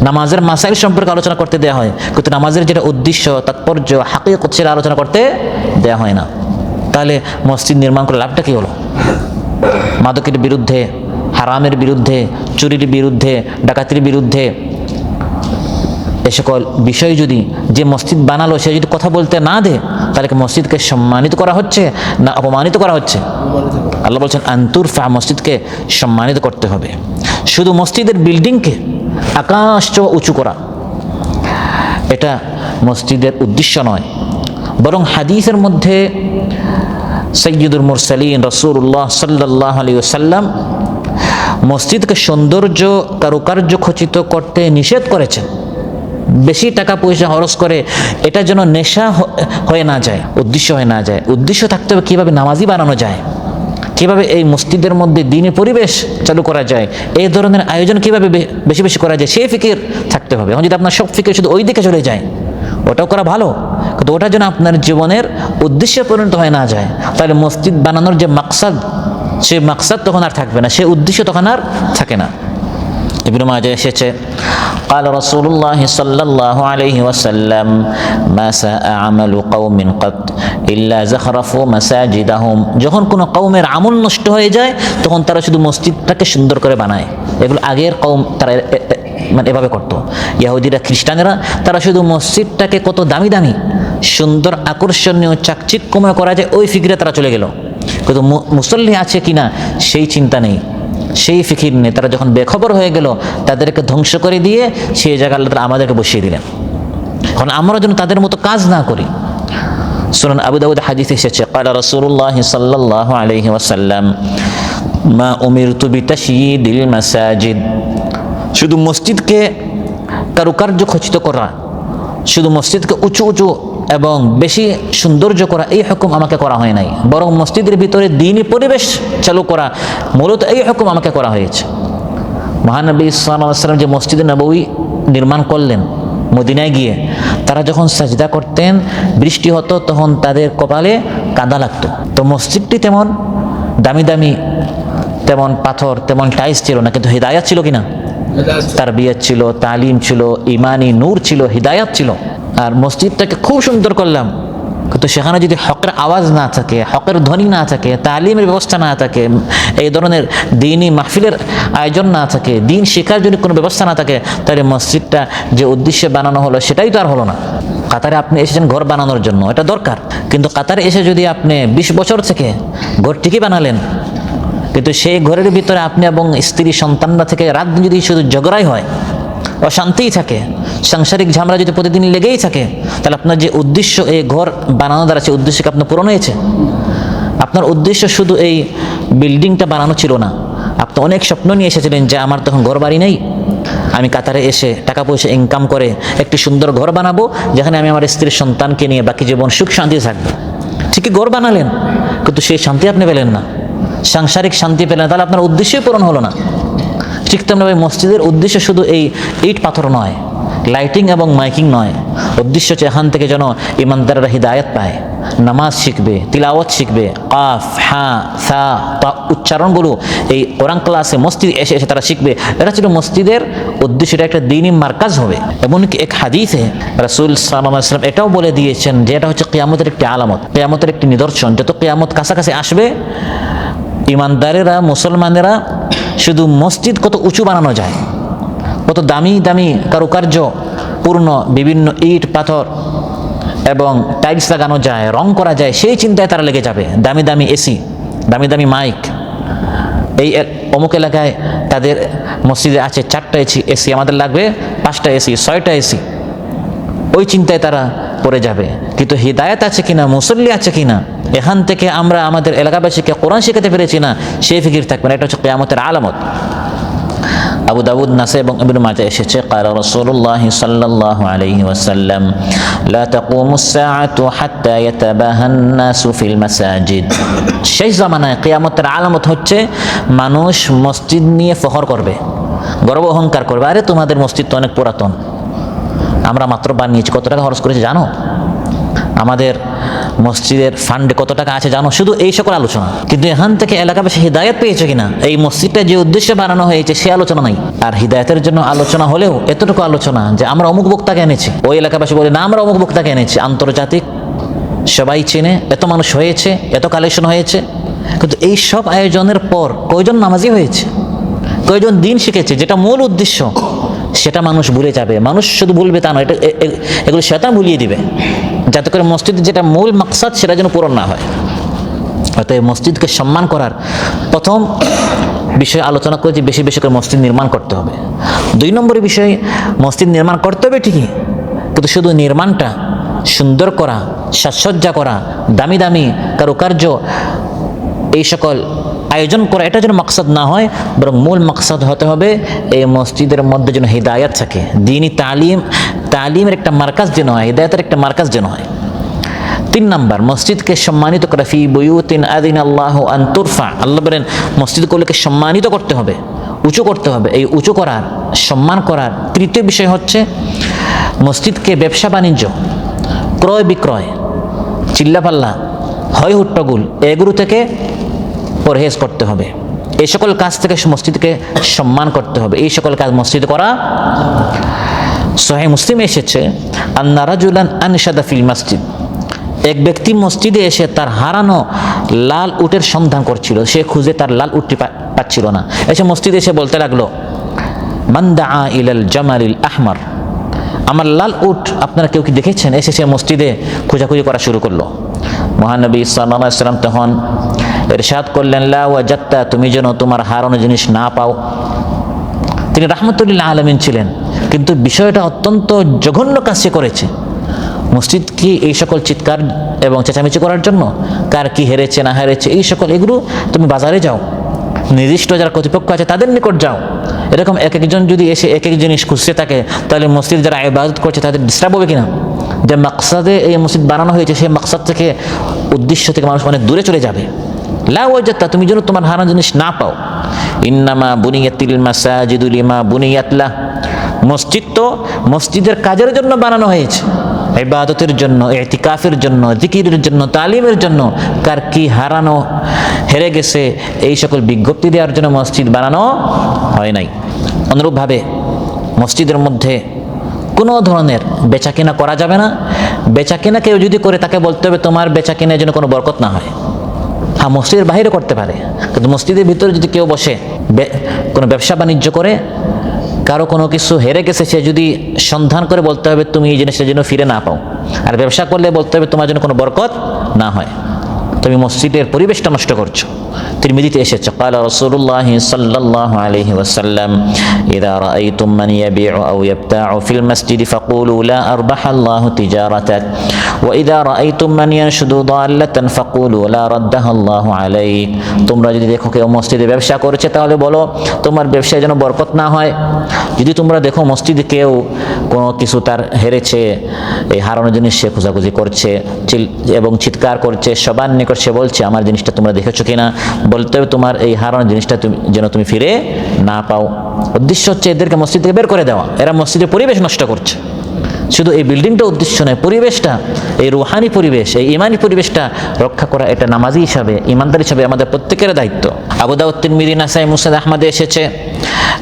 নামাজের মাসাইল সম্পর্কে আলোচনা করতে দেয়া হয়, কিন্তু নামাজের যেটা উদ্দেশ্য, তাৎপর্য, হাকিকত সেটা আলোচনা করতে দেয়া হয় না। তাহলে মসজিদ নির্মাণ করে লাভটা কি হলো? মাদকের বিরুদ্ধে, হারামের বিরুদ্ধে, চুরির বিরুদ্ধে, ডাকাতির বিরুদ্ধে এ সকল বিষয় যদি যে মসজিদ বানালো সে যদি কথা বলতে না দেয়, তাহলে মসজিদকে সম্মানিত করা হচ্ছে না অপমানিত করা হচ্ছে? আল্লাহ বলছেন আনতুরফা, মসজিদকে সম্মানিত করতে হবে। শুধু মসজিদের বিল্ডিংকে আকাশ ছোঁয়া উঁচু করা এটা মসজিদের উদ্দেশ্য নয়, বরং হাদিসের মধ্যে সাইয়্যিদুল মুরসালিন রাসূলুল্লাহ সাল্লাল্লাহু আলাইহি ওয়াসাল্লাম মসজিদকে সৌন্দর্য, কারুকার্য খচিত করতে নিষেধ করেছেন। বেশি টাকা পয়সা খরচ করে এটা যেন নেশা হয়ে না যায়, উদ্দেশ্য হয়ে না যায়। উদ্দেশ্য থাকতে হবে কীভাবে নামাজি বানানো যায়, কীভাবে এই মসজিদের মধ্যে দ্বীনি পরিবেশ চালু করা যায়, এই ধরনের আয়োজন কীভাবে বেশি বেশি করা যায়, সেই ফিকির থাকতে হবে। এখন যদি আপনার সব ফিকির শুধু ওই দিকে চলে যায়, ওটাও করা ভালো, কিন্তু ওটা যেন আপনার জীবনের উদ্দেশ্যে পরিণত হয়ে না যায়, তাহলে মসজিদ বানানোর যে মাকসাদ, সে মাকসাদ তখন আর থাকবে না, সে উদ্দেশ্য তখন আর থাকে না। ইবনে মাজাহ এসেছে قال رسول الله صلى الله عليه وسلم ما ساء عمل قوم قط إلا زخرفوا مساجدهم। যখন কোনো কওমের আমল নষ্ট হয়ে যায় তখন তারা শুধু মসজিদটাকে সুন্দর করে বানায়। এগুলো আগের কওম তারা মানে এভাবে করতো, ইহুদিরা, খ্রিস্টানেরা, তারা শুধু মসজিদটাকে কত দামি দামি, সুন্দর, আকর্ষণীয়, চাকচিক্যময় করা যায় ওই ফিকিরে তারা চলে গেল, কিন্তু মুসল্লি আছে কিনা সেই চিন্তা নেই, সেই ফিকির নেই। তারা যখন বেখবর হয়ে গেল তাদেরকে ধ্বংস করে দিয়ে সেই জায়গায় আল্লাহ তাআলা আমাদেরকে বসিয়ে দিলেন। এখন আমরা যেন তাদের মতো কাজ না করি। সুনান আবু দাউদ হাদিসে এসেছে ক্বালা রাসূলুল্লাহ সাল্লাল্লাহু আলাইহি ওয়াসাল্লাম মা উমিরতু বিতাশয়িদিল মাসাজিদ, শুধু মসজিদকে কারুকার্য খচিত করা, শুধু মসজিদকে উঁচু উঁচু এবং বেশি সৌন্দর্য করা, এই হুকুম আমাকে করা হয় নাই, বরং মসজিদের ভিতরে দ্বীনি পরিবেশ চালু করা, মূলত এই হুকুম আমাকে করা হয়েছে। মহানবী সাল্লাল্লাহু আলাইহি ওয়াসাল্লাম যে মসজিদে নববী নির্মাণ করলেন মদিনায় গিয়ে, তারা যখন সাজদা করতেন, বৃষ্টি হতো, তখন তাদের কপালে কাঁদা লাগতো। তো মসজিদটি তেমন দামি দামি, তেমন পাথর, তেমন টাইলস ছিল না, কিন্তু হিদায়াত ছিল কিনা? তারবিয়াত ছিল, তালিম ছিল, ইমানি নূর ছিল, হিদায়াত ছিল। আর মসজিদটাকে খুব সুন্দর করলাম, কিন্তু সেখানে যদি হকের আওয়াজ না থাকে, হকের ধ্বনি না থাকে, তালিমের ব্যবস্থা না থাকে, এই ধরনের দ্বীনি মাহফিলের আয়োজন না থাকে, দিন শেখার জন্য কোনো ব্যবস্থা না থাকে, তাহলে মসজিদটা যে উদ্দেশ্যে বানানো হলো সেটাই তো আর হলো না। কাতারে আপনি এসেছেন ঘর বানানোর জন্য, এটা দরকার, কিন্তু কাতারে এসে যদি আপনি 20 বছর থেকে ঘর ঠিকই বানালেন, কিন্তু সেই ঘরের ভিতরে আপনি এবং স্ত্রী সন্তানরা থেকে রাত দিন যদি শুধু ঝগড়াই হয়, অশান্তিই থাকে, সাংসারিক ঝামেলা যদি প্রতিদিন লেগেই থাকে, তাহলে আপনার যে উদ্দেশ্য এই ঘর বানানো দ্বারা, সেই উদ্দেশ্যকে আপনার পূরণ হয়েছে? আপনার উদ্দেশ্য শুধু এই বিল্ডিংটা বানানো ছিল না, আপনি অনেক স্বপ্ন নিয়ে এসেছিলেন যে আমার তখন ঘর বাড়ি নেই, আমি কাতারে এসে টাকা পয়সা ইনকাম করে একটি সুন্দর ঘর বানাবো, যেখানে আমি আমার স্ত্রীর সন্তানকে নিয়ে বাকি জীবন সুখ শান্তি থাকবো। ঠিকই ঘর বানালেন, কিন্তু সেই শান্তি আপনি পেলেন না, সাংসারিক শান্তি পেলেন না, তাহলে আপনার উদ্দেশ্যই পূরণ হলো না। ঠিক তেমনি মসজিদের উদ্দেশ্য শুধু এই ইট পাথর নয়, লাইটিং এবং মাইকিং নয়, উদ্দেশ্য হচ্ছে এখান থেকে যেন ইমানদাররা হিদায়াত পায়, নামাজ শিখবে, তিলাওয়াত শিখবে, কাফ, হা, সা, তা উচ্চারণগুলো এই কোরআন ক্লাসে মসজিদ এসে এসে তারা শিখবে। এটা ছিল মসজিদের উদ্দেশ্য, এটা একটা দ্বীনি মার্কাজ হবে। এমনকি এক হাদিসে রাসূল সাল্লাল্লাহু আলাইহি ওয়াসাল্লাম এটাও বলে দিয়েছেন যে এটা হচ্ছে কিয়ামতের একটি আলামত, কিয়ামতের একটি নিদর্শন। যত কিয়ামত কাছাকাছি আসবে, ইমানদারেরা, মুসলমানেরা শুধু মসজিদ কত উঁচু বানানো যায়, কত দামি দামি কারুকার্য পূর্ণ বিভিন্ন ইট পাথর এবং টাইলস লাগানো যায়, রং করা যায়, সেই চিন্তায় তারা লেগে যাবে। দামি দামি এসি, দামি দামি মাইক, এই অমুক এলাকায় তাদের মসজিদে আছে 4টা এসি, আমাদের লাগবে 5টা এসি, 6টা এসি, ওই চিন্তায় তারা পড়ে যাবে। কিন্তু হিদায়াত আছে কিনা, মুসল্লি আছে কিনা, এখান থেকে আমরা আমাদের এলাকাবাসীকে কোরআন শেখাতে পেরেছি না, সেই ফিকির থাকবে না। এটা হচ্ছে কিয়ামতের আলামত। আবু দাউদ, নাসাই এবং ইবনে মাজাহ এসেছে, ক্বালা রাসূলুল্লাহ সাল্লাল্লাহু আলাইহি ওয়াসাল্লাম লা তাকুমুস সাআতু হাত্তা ইয়াতাবাহান নাসু ফিল মাসাজিদ। শেষ জামানায় কিয়ামতের আলামত হচ্ছে মানুষ মসজিদ নিয়ে ফখর করবে, গর্ব অহংকার করবে। আরে তোমাদের মসজিদ তো অনেক পুরাতন, আমরা মাত্র বানিয়েছি, কত টাকা খরচ করেছি জানো? আমাদের মসজিদের ফান্ডে কত টাকা আছে জানো? শুধু এই সকল আলোচনা। কিন্তু এখান থেকে এলাকাবাসী হিদায়াত পেয়েছে কিনা, এই মসজিদটা যে উদ্দেশ্যে বানানো হয়েছে সে আলোচনা নাই। আর হিদায়াতের জন্য আলোচনা হলেও এতটুকু আলোচনা যে আমরা অমুক বক্তাকে এনেছি, ওই এলাকাবাসী বলে না আমরা অমুক বক্তাকে এনেছি, আন্তর্জাতিক সবাই চেনে, এত মানুষ হয়েছে, এত কালেকশন হয়েছে। কিন্তু এই সব আয়োজনের পর কয়জন নামাজি হয়েছে, কয়জন দিন শিখেছে, যেটা মূল উদ্দেশ্য সেটা মানুষ ভুলে যাবে। মানুষ শুধু ভুলবে তা নয়, এটা এগুলো শয়তান ভুলিয়ে দিবে, যাতে করে মসজিদের যেটা মূল মাকসাদ সেটা যেন পূরণ না হয়। অতএব মসজিদকে সম্মান করার প্রথম বিষয় আলোচনা করে যে বেশি বেশি করে মসজিদ নির্মাণ করতে হবে। 2 নম্বরের বিষয়, মসজিদ নির্মাণ করতে হবে ঠিকই, কিন্তু শুধু নির্মাণটা সুন্দর করা, সাজসজ্জা করা, দামি দামি কারুকার্য এই সকল আয়োজন করা, এটা যেন মাকসাদ না হয়, বরং মূল মাকসাদ হতে হবে এই মসজিদের মধ্যে যেন হিদায়াত থাকে, দ্বীনি তালিমের একটা মার্কাজ যেন হয়, হিদায়াতের একটা মার্কাজ যেন হয়। 3 নম্বর, মসজিদকে সম্মানিত করা, ফি বুয়ুতিন আযিনাল্লাহু আন তুরফা। আল্লাহ বলেন মসজিদগুলোকে সম্মানিত করতে হবে, উঁচু করতে হবে। এই উঁচু করার, সম্মান করার তৃতীয় বিষয় হচ্ছে মসজিদকে ব্যবসা বাণিজ্য, ক্রয় বিক্রয়, চিল্লাপাল্লা, হয় হুট্টগোল, এগুলো থেকে পরহেজ করতে হবে। এই সকল কাজ থেকে মসজিদকে সম্মান করতে হবে। এই সকল কাজ মসজিদ করা। সহিহ মুসলিমে এসেছে, আন্না রাজুলান আনশাদা ফিল মসজিদ। এক ব্যক্তি মসজিদে এসে তার হারানো লাল উটের সন্ধান করছিল, সে খুঁজে তার লাল উটটি পাচ্ছিল না। এসে মসজিদে এসে বলতে লাগলো, মান দাআ ইলাল জামালিল আহমার, আমার লাল উট আপনারা কেউ কি দেখেছেন? এসে সে মসজিদে খোঁজাখুঁজি করা শুরু করলো। মহানবী সাল্লাল্লাহু আলাইহি ওয়াসাল্লাম তখন ইরশাদ করলেন, লা ওয়াজাত্তা, তুমি যেন তোমার হারানো জিনিস না পাও। তিনি রাহমাতুল লিল আলামিন ছিলেন, কিন্তু বিষয়টা অত্যন্ত জঘন্য কাজ সে করেছে। মসজিদ কি এই সকল চিৎকার এবং চেঁচামেচি করার জন্য? কার কি হেরেছে না হেরেছে এই সকল, এগুলো তুমি বাজারে যাও, নির্দিষ্ট যারা কর্তৃপক্ষ আছে তাদের নিকট যাও। এরকম এক একজন যদি এসে এক এক জিনিস খুঁজতে থাকে, তাহলে মসজিদ যারা ইবাদত করছে তাদের ডিস্টার্ব হবে কিনা? যে মাকসাদে এই মসজিদ বানানো হয়েছে সেই মাকসাদ থেকে, উদ্দেশ্য থেকে মানুষ অনেক দূরে চলে যাবে। লা ওয়াজাত্তা, তুমি যেন তোমার হারানো জিনিস না পাও। ইন্নামা বুনিয়াতিল মাসাজিদু লিমা বুনিয়াত লাহ, মসজিদ তো মসজিদের কাজের জন্য বানানো হয়েছে, ইবাদতের জন্য, ইতিকাফের জন্য, জিকিরের জন্য, তালিমের জন্য। কার কি হারানো, হেরে গেছে এই সকল বিজ্ঞপ্তি দেওয়ার জন্য মসজিদ বানানো হয় নাই। অনুরূপভাবে মসজিদের মধ্যে কোনো ধরনের বেচাকেনা করা যাবে না। বেচাকেনা কেউ যদি করে তাকে বলতে হবে তোমার বেচাকেনার জন্য কোনো বরকত না হয়। হ্যাঁ, মসজিদের বাইরে করতে পারে, কিন্তু মসজিদের ভিতরে যদি কেউ বসে কোনো ব্যবসা বাণিজ্য করে, কারো কোনো কিছু হেরে গেছে সে যদি সন্ধান করে বলতে হবে তুমি এই জিনিসটা যেন ফিরে না পাও। আর ব্যবসা করলে বলতে হবে তোমার জন্য কোনো বরকত না হয়, তুমি মসজিদের পরিবেশটা নষ্ট করছো। তিরমিজিতে এসেছে, ক্বালা রাসূলুল্লাহ সাল্লাল্লাহু আলাইহি ওয়াসাল্লাম, ইযা রাআইতুম মান ইয়াবিউ আও ইয়াবতাউ ফিল মাসজিদি ফাকুলু লা আরবাহাল্লাহু তিজারাতাক ওয়া ইযা রাআইতুম মান ইয়ানশুদু দাল্লাতান ফাকুলু লা রাদ্দাহাল্লাহু আলাইক। তোমরা যদি দেখো কেউ মসজিদে ব্যবসা করছে তাহলে বলো তোমার ব্যবসায় যেন বরকত না হয়। যদি তোমরা দেখো মসজিদে কেউ কোনো কিছু তার হেরেছে, এই হারানো জিনিস সে খোঁজাখুঁজি করছে এবং চিৎকার করছে, সবার নিকট সে বলছে আমার জিনিসটা তোমরা দেখেছো কিনা, বলতে হবে তোমার এই হারানো জিনিসটা যেন তুমি ফিরে না পাও। উদ্দেশ্য হচ্ছে এদেরকে মসজিদ থেকে বের করে দেওয়া। এরা মসজিদের পরিবেশ নষ্ট করছে। শুধু এই বিল্ডিংটা উদ্দেশ্য নয়, পরিবেশটা, এই রুহানি পরিবেশ, এই ইমানি পরিবেশটা রক্ষা করা এটা নামাজি হিসাবে, ইমানদার হিসাবে আমাদের প্রত্যেকের দায়িত্ব। আবু দাউদ, তিরমিজি, নাসাই, মুসনাদ আহমদে এসেছে,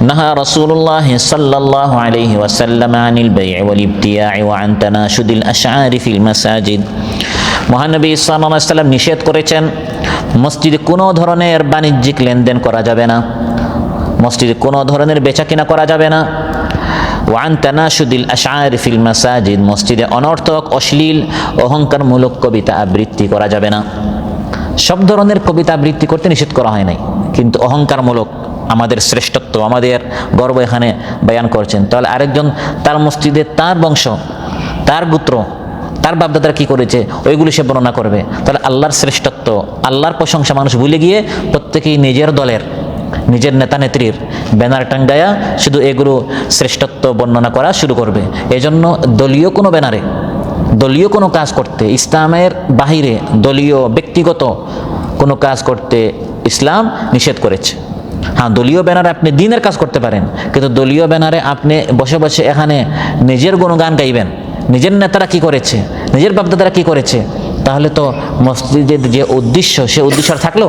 নাহা রাসূলুল্লাহ সাল্লাল্লাহু আলাইহি ওয়াসাল্লাম আনিল বাই'i ওয়াল ইবতিয়া'i ওয়া আন তানাশুদিল আশআরি ফিল মাসাজিদ। মহানবী সাল্লাল্লাহু আলাইহি ওয়াসাল্লাম নিষেধ করেছেন মসজিদে কোনো ধরনের বাণিজ্যিক লেনদেন করা যাবে না, মসজিদে কোনো ধরনের বেচাকেনা করা যাবে না। ওয়ান তানাশুদিল আশআরি ফিল মাসাজিদ, মসজিদে অনর্থক, অশ্লীল, অহংকারমূলক কবিতা আবৃত্তি করা যাবে না। সব ধরনের কবিতা আবৃত্তি করতে নিষেধ করা হয় নাই, কিন্তু অহংকারমূলক, আমাদের শ্রেষ্ঠত্ব, আমাদের গর্ব এখানে বয়ান করছেন। তাহলে আরেকজন তার মসজিদে তার বংশ, তার গোত্র, তার বাপদাদারা কি করেছে ওইগুলি সে বর্ণনা করবে। তাহলে আল্লাহর শ্রেষ্ঠত্ব, আল্লাহর প্রশংসা মানুষ ভুলে গিয়ে প্রত্যেকেই নিজের দলের, নিজের নেতা নেত্রীর ব্যানার টাঙ্গায়া শুধু এগুলো শ্রেষ্ঠত্ব বর্ণনা করা শুরু করবে। এজন্য দলীয় কোনো ব্যানারে, দলীয় কোনো কাজ করতে, ইসলামের বাহিরে দলীয় ব্যক্তিগত কোনো কাজ করতে ইসলাম নিষেধ করেছে। হ্যাঁ, দলীয় ব্যানারে আপনি দ্বীনের কাজ করতে পারেন, কিন্তু দলীয় ব্যানারে আপনি বসে বসে এখানে নিজের গুণগান গাইবেন, নিজের নেতারা কি করেছে, নিজের বাপদাদারা কি করেছে, তাহলে তো মসজিদের যে উদ্দেশ্য, সে উদ্দেশ্য আর থাকলো,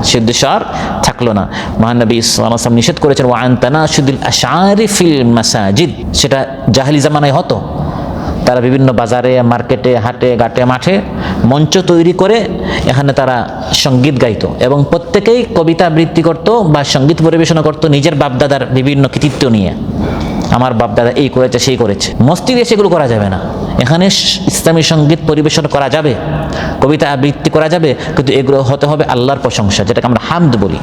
সে উদ্দেশ্য আর থাকলো না। মহানবী সাল্লাল্লাহু আলাইহি ওয়াসাল্লাম নিষেধ করেছেন ওয়া আন তানাশুদিল আশআরি ফিল মাসাজিদ। সেটা জাহেলি জামানায় হতো। তারা বিভিন্ন বাজারে, মার্কেটে, হাটে, ঘাটে, মাঠে মঞ্চ তৈরি করে এখানে তারা সঙ্গীত গাইতো এবং প্রত্যেকেই কবিতা আবৃত্তি করতো বা সঙ্গীত পরিবেশনা করতো নিজের বাপদাদার বিভিন্ন কৃতিত্ব নিয়ে। আমার বাপদাদা এই করেছে, সেই করেছে। মসজিদে সেগুলো করা যাবে না। এখানে ইসলামী সঙ্গীত পরিবেশন করা যাবে, কবিতা আবৃত্তি করা যাবে, কিন্তু এগুলো হতে হবে আল্লাহর প্রশংসা, যেটাকে আমরা হামদ বলি,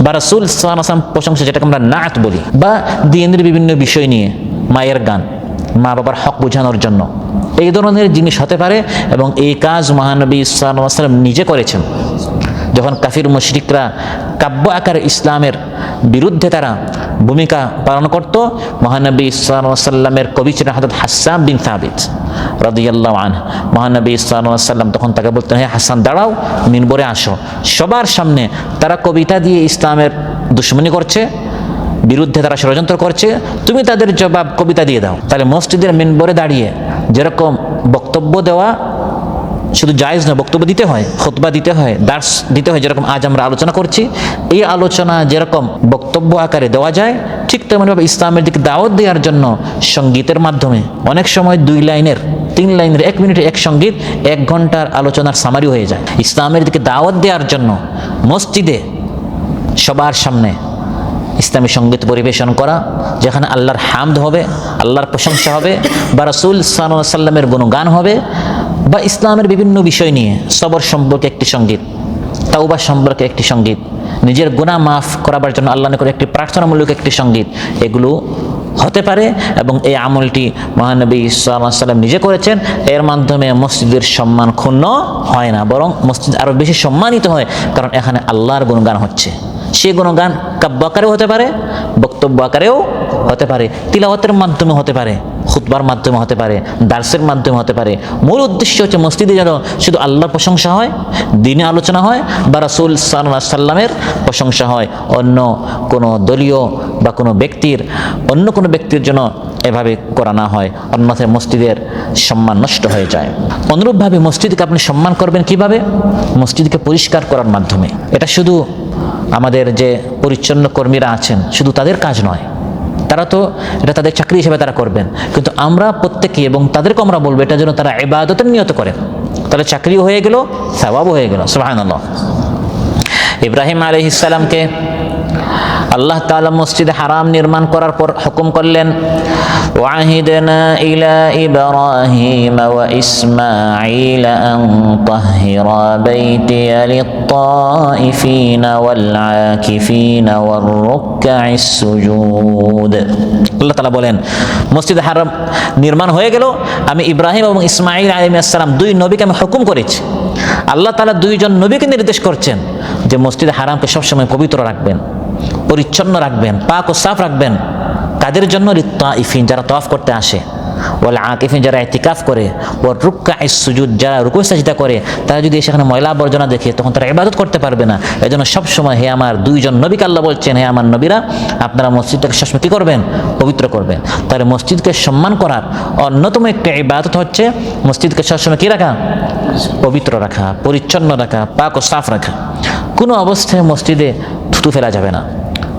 বা রাসূল সাল্লাল্লাহু আলাইহি ওয়াসাল্লাম প্রশংসা, যেটাকে আমরা নাত বলি, বা দ্বীনের বিভিন্ন বিষয় নিয়ে মায়ের গান, মা বাবার হক বোঝানোর জন্য, এই ধরনের জিনিস হতে পারে। এবং এই কাজ মহানবী সাল্লাল্লাহু আলাইহি ওয়াসাল্লাম নিজে করেছেন। যখন কাফির মুশরিকরা কাব্য আকারে ইসলামের বিরুদ্ধে তারা ভূমিকা পালন করত, মহানবী সাল্লাল্লাহু আলাইহি ওয়াসাল্লামের কবি ছিলেন হযরত হাসান বিন সাবিত রাদিয়াল্লাহু আনহু। মহানবী সাল্লাল্লাহু আলাইহি ওয়াসাল্লাম তখন তাকে বলতেন, হে হাসান, দাঁড়াও, মিনবরে আসো। সবার সামনে তারা কবিতা দিয়ে ইসলামের দুশমনি করছে, বিরুদ্ধে তারা ষড়যন্ত্র করছে, তুমি তাদের জবাব কবিতা দিয়ে দাও। তাহলে মসজিদের মিনবরে দাঁড়িয়ে যেরকম বক্তব্য দেওয়া শুধু জায়েজ নয়, বক্তব্য দিতে হয়, খুতবা দিতে হয়, দার্স দিতে হয়, যেরকম আজ আমরা আলোচনা করছি, এই আলোচনা যেরকম বক্তব্য আকারে দেওয়া যায়, ঠিক তেমনভাবে ইসলামের দিকে দাওয়াত দেওয়ার জন্য সঙ্গীতের মাধ্যমে, অনেক সময় 2 লাইনের, 3 লাইনের, 1 মিনিটে এক সঙ্গীত 1 ঘন্টার আলোচনার সামারি হয়ে যায়। ইসলামের দিকে দাওয়াত দেওয়ার জন্য মসজিদে সবার সামনে ইসলামী সঙ্গীত পরিবেশন করা, যেখানে আল্লাহর হামদ হবে, আল্লাহর প্রশংসা হবে, বা রাসূল সাল্লাল্লাহু আলাইহি ওয়াসাল্লামের গুণগান হবে, বা ইসলামের বিভিন্ন বিষয় নিয়ে, সবর সম্পর্কে একটি সঙ্গীত, তাওবা সম্পর্কে একটি সঙ্গীত, নিজের গুনাহ মাফ করাবার জন্য আল্লাহর নিকট একটি প্রার্থনামূলক একটি সঙ্গীত, এগুলো হতে পারে। এবং এই আমলটি মহানবী সাল্লাল্লাহু আলাইহি ওয়াসাল্লাম নিজে করেছেন। এর মাধ্যমে মসজিদের সম্মান ক্ষুণ্ণ হয় না, বরং মসজিদ আরও বেশি সম্মানিত হয়, কারণ এখানে আল্লাহর গুণগান হচ্ছে। সেই গুণগান কাব্য আকারেও হতে পারে, বক্তব্য আকারেও হতে পারে, তিলাওয়াতের মাধ্যমে হতে পারে, খুতবার মাধ্যমে হতে পারে, দার্সের মাধ্যমে হতে পারে। মূল উদ্দেশ্য হচ্ছে মসজিদে যেন শুধু আল্লাহর প্রশংসা হয়, দ্বীনে আলোচনা হয়, বা রাসূল সাল্লাল্লাহু আলাইহি ওয়াসাল্লামের প্রশংসা হয়। অন্য কোনো দলীয় বা কোনো ব্যক্তির, অন্য কোনো ব্যক্তির জন্য এভাবে করা না হয়, অন্যথায় মসজিদের সম্মান নষ্ট হয়ে যায়। অনুরূপভাবে মসজিদকে আপনি সম্মান করবেন কিভাবে? মসজিদকে পরিষ্কার করার মাধ্যমে। এটা শুধু আমাদের যে পরিচ্ছন্ন কর্মীরা আছেন শুধু তাদের কাজ নয়, তারা তো এটা তাদের চাকরি হিসেবে তারা করবেন, কিন্তু আমরা প্রত্যেকে এবং তাদেরকে আমরা বলবো এটা যেন তারা ইবাদতের নিয়ত করেন। তাহলে চাকরিও হয়ে গেল, সওয়াবও হয়ে গেল। সুবহানাল্লাহ। ইব্রাহিম আলাইহিস সালামকে আল্লাহ তাআলা মসজিদে হারাম নির্মাণ করার পর হুকুম করলেন, ওয়াহিদনা ইলা ইব্রাহিম ওয়া ইসমাঈল আন তাহহিরা বাইতিয়া লিত-তাইফিনা ওয়াল আকিফিনা ওয়ার রুকআইস সুজুদ। আল্লাহ তাআলা বলেন, মসজিদে হারাম নির্মাণ হয়ে গেল, আমি ইব্রাহিম এবং ইসমাঈল আলাইহিস সালাম 2 নবীকে আমি হুকুম করেছি। আল্লাহ তাআলা 2 জন নবীকে নির্দেশ করছেন যে মসজিদে হারামকে সবসময় পবিত্র রাখবেন, পরিচ্ছন্ন রাখবেন, পাক ও সাফ রাখবেন। কাদের জন্য? লিত-তাইফিন, যারা তওয়াফ করতে আসে। ওয়াল আকিফিন যারা ইতিকাফ করে, ওয়ার রুক্কাইস সুজুদ যারা রুকু সাজদা করে, তারা যদি সেখানে ময়লা আবর্জনা দেখে তখন তারা ইবাদত করতে পারবে না। এজন্য সবসময় হে আমার দুইজন নবীকে আল্লাহ বলছেন, হে আমার নবীরা আপনারা মসজিদটাকে সবসময় কী করবেন? পবিত্র করবেন। তাহলে মসজিদকে সম্মান করার অন্যতম একটা ইবাদত হচ্ছে মসজিদকে সবসময় কী রাখা? পবিত্র রাখা, পরিচ্ছন্ন রাখা, পাক ও সাফ রাখা। কোনো অবস্থায় মসজিদে থুতু ফেলা যাবে না।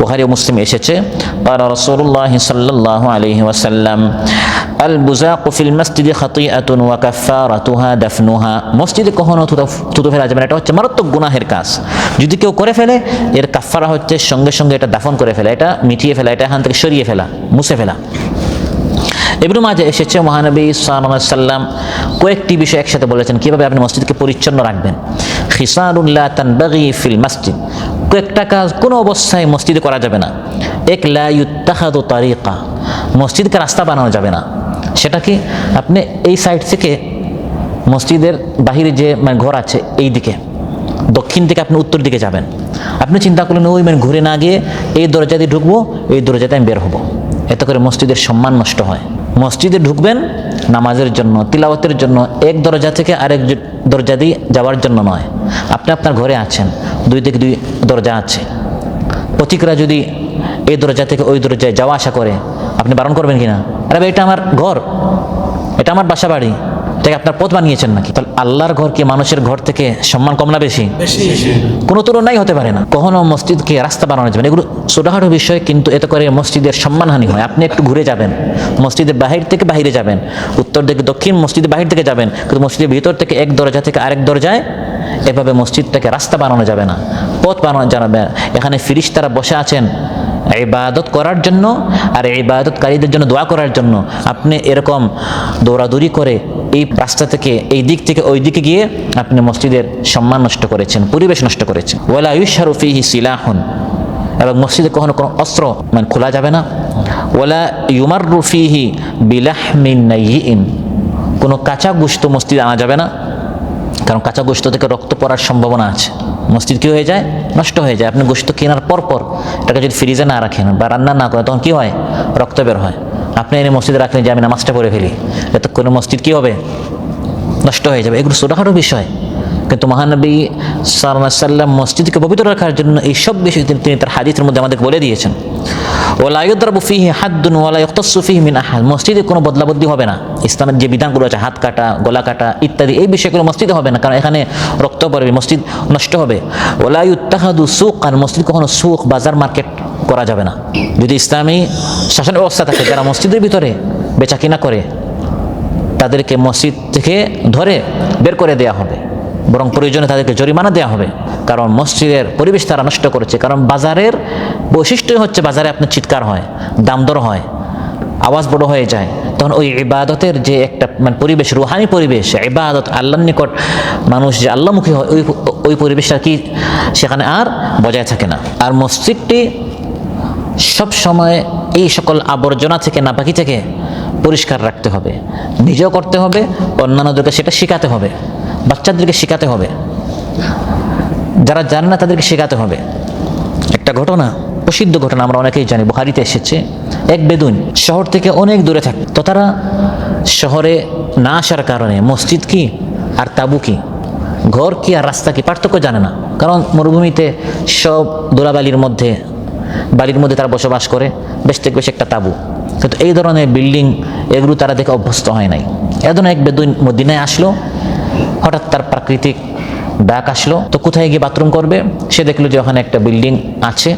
বুখারী ও মুসলিম এসেছে, ক্বালা রাসূলুল্লাহ সাল্লাল্লাহু আলাইহি ওয়াসাল্লাম আল বুযাকু ফিল মাসজিদি খাতিআতুন ওয়া কাফফারাতুহা দাফনুহা। মসজিদে কখনো থুতু ফেলা যাবে না, এটা হচ্ছে মারাত্মক গুনাহের কাজ। যদি কেউ করে ফেলে এর কাফফারা হচ্ছে সঙ্গে সঙ্গে এটা দাফন করে ফেলা, এটা মিটিয়ে ফেলা, এটা এখান থেকে সরিয়ে ফেলা, মুছে ফেলা। ইবনে মাজাহ এসেছে, মহানবী সাল্লাল্লাহু আলাইহি ওয়াসাল্লাম কয়েকটি বিষয় একসাথে বলেছেন কিভাবে আপনি মসজিদকে পরিচ্ছন্ন রাখবেন। খিসালুন লা তানবাগি ফিল মসজিদ, কয়েকটা কাজ কোনো অবস্থায় মসজিদে করা যাবে না। এক, লা ইউত্তাখাযু তারিকা, মসজিদকে রাস্তা বানানো যাবে না। সেটা কি? আপনি এই সাইড থেকে মসজিদের বাহিরে যে ঘর আছে এই দিকে, দক্ষিণ থেকে আপনি উত্তর দিকে যাবেন, আপনি চিন্তা করলেন ওই ঘুরে না গিয়ে এই দরজা দিয়ে ঢুকবো, এই দরজাতে আমি বের হবো। এতে করে মসজিদের সম্মান নষ্ট হয়। মসজিদে ঢুকবেন নামাজের জন্য, তিলাওয়াতের জন্য, এক দরজা থেকে আরেক দরজা দিয়ে যাওয়ার জন্য নয়। আপনি আপনার ঘরে আছেন, দুই দিকে দুই দরজা আছে, পথিকরা যদি এই দরজা থেকে ওই দরজায় যাওয়া আসা করে, আপনি বারণ করবেন কিনা? আরে ভাই, এটা আমার ঘর, এটা আমার বাসা বাড়ি, এটাকে আপনার পথ বানিয়েছেন নাকি? তাহলে আল্লাহর ঘর কি মানুষের ঘর থেকে সম্মান কম না বেশি? কোনো তুলনাই হতে পারে না। কখনো মসজিদকে রাস্তা বানানো যাবে না। এগুলো ছোটখাটো বিষয়, কিন্তু এতে করে মসজিদের সম্মানহানি হয়। আপনি একটু ঘুরে যাবেন, মসজিদের বাহির থেকে বাহিরে যাবেন, উত্তর থেকে দক্ষিণ, মসজিদের বাহির থেকে যাবেন, কিন্তু মসজিদের ভিতর থেকে এক দরজা থেকে আরেক দরজায় এভাবে মসজিদটাকে রাস্তা বানানো যাবে না, পথ বানানো যাবে না। এখানে ফেরেশতারা বসে আছেন ইবাদত করার জন্য আর ইবাদতকারীদের জন্য দোয়া করার জন্য। আপনি এরকম দৌড়াদৌড়ি করে এই রাস্তা থেকে এই দিক থেকে ওই দিকে গিয়ে আপনি মসজিদের সম্মান নষ্ট করেছেন, পরিবেশ নষ্ট করেছেন। ওয়ালা ইউশারু ফিহি সিলাহুন, এবং মসজিদে কখনো কোনো অস্ত্র খোলা যাবে না। ওয়ালা ইউমাররু ফিহি বিলাহমিন নাইয়িন, কোনো কাঁচা গোশত মসজিদে আনা যাবে না, কারণ কাঁচা গোশত থেকে রক্ত পড়ার সম্ভাবনা আছে। মসজিদ কী হয়ে যায়? নষ্ট হয়ে যায়। আপনি গোশত কেনার পর এটাকে যদি ফ্রিজে না রাখেন বা রান্না না করেন, তখন কী হয়? রক্ত বের হয়। আপনি এনে মসজিদে রাখলেন যে আমি নামাজটা পড়ে ফেলি, এত কোনো মসজিদ কী হবে? নষ্ট হয়ে যাবে। এগুলো ছোটোখাটো বিষয়, কিন্তু মহানবী সাল্লাল্লাহু আলাইহি ওয়াসাল্লাম মসজিদকে পবিত্র রাখার জন্য এই সব বিষয় তিনি তার হাদিসের মধ্যে আমাদেরকে বলে দিয়েছেন। ওয়ালা ইউদরাবু ফিহি হাদ্দুন ওয়ালা ইউখতাসসু ফিহি মিন আহাদ, মসজিদে কোনো বদলাবদলি হবে না। ইসলামের যে বিধানগুলো আছে, হাত কাটা, গলা কাটা ইত্যাদি, এই বিষয়গুলো মসজিদে হবে না, কারণ এখানে রক্ত পড়বে, মসজিদ নষ্ট হবে। ওয়ালা ইউত্তাখাযু সুকান, মসজিদ কখনো সুক, বাজার, মার্কেট করা যাবে না। যদি ইসলামী শাসন ব্যবস্থা থাকে, যারা মসজিদের ভিতরে বেচা কিনা করে তাদেরকে মসজিদ থেকে ধরে বের করে দেওয়া হবে, বরং প্রয়োজনে তাদেরকে জরিমানা দেওয়া হবে, কারণ মসজিদের পরিবেশ তারা নষ্ট করেছে। কারণ বাজারের বৈশিষ্ট্য হচ্ছে বাজারে আপনার চিৎকার হয়, দাম দর হয়, আওয়াজ বড় হয়ে যায়, তখন ওই ইবাদতের যে একটা পরিবেশ, রুহানি পরিবেশ, ইবাদত, আল্লাহর নিকট মানুষ যে আল্লাহমুখী হয়, ওই পরিবেশটা কি সেখানে আর বজায় থাকে না। আর মসজিদটি সব সময় এই সকল আবর্জনা থেকে, নাপাকি থেকে পরিষ্কার রাখতে হবে, নিজেও করতে হবে, অন্যান্যদেরকে সেটা শেখাতে হবে, বাচ্চাদেরকে শেখাতে হবে, যারা জানে না তাদেরকে শেখাতে হবে। একটা ঘটনা, প্রসিদ্ধ ঘটনা, আমরা অনেকেই জানি, বুখারীতে এসেছে। এক বেদুইন শহর থেকে অনেক দূরে থাকে, তো তারা শহরে না আসার কারণে মসজিদ কি আর তাবু কি, ঘর কি আর রাস্তা কি পার্থক্য জানে না। কারণ মরুভূমিতে সব ধুলাবালির মধ্যে, বাড়ির মধ্যে তারা বসবাস করে, বেশ থেকে বেশ একটা তাবু, কিন্তু এই ধরনের বিল্ডিং এগুলো তারা দেখে অভ্যস্ত হয় নাই। এজন্য এক বেদুইন মদিনায় আসলো, হঠাৎ তার প্রাকৃতিক ডাক আসলো, তো কোথায় গিয়ে বাথরুম করবে? সে দেখলো যে ওখানে একটা বিল্ডিং আছে,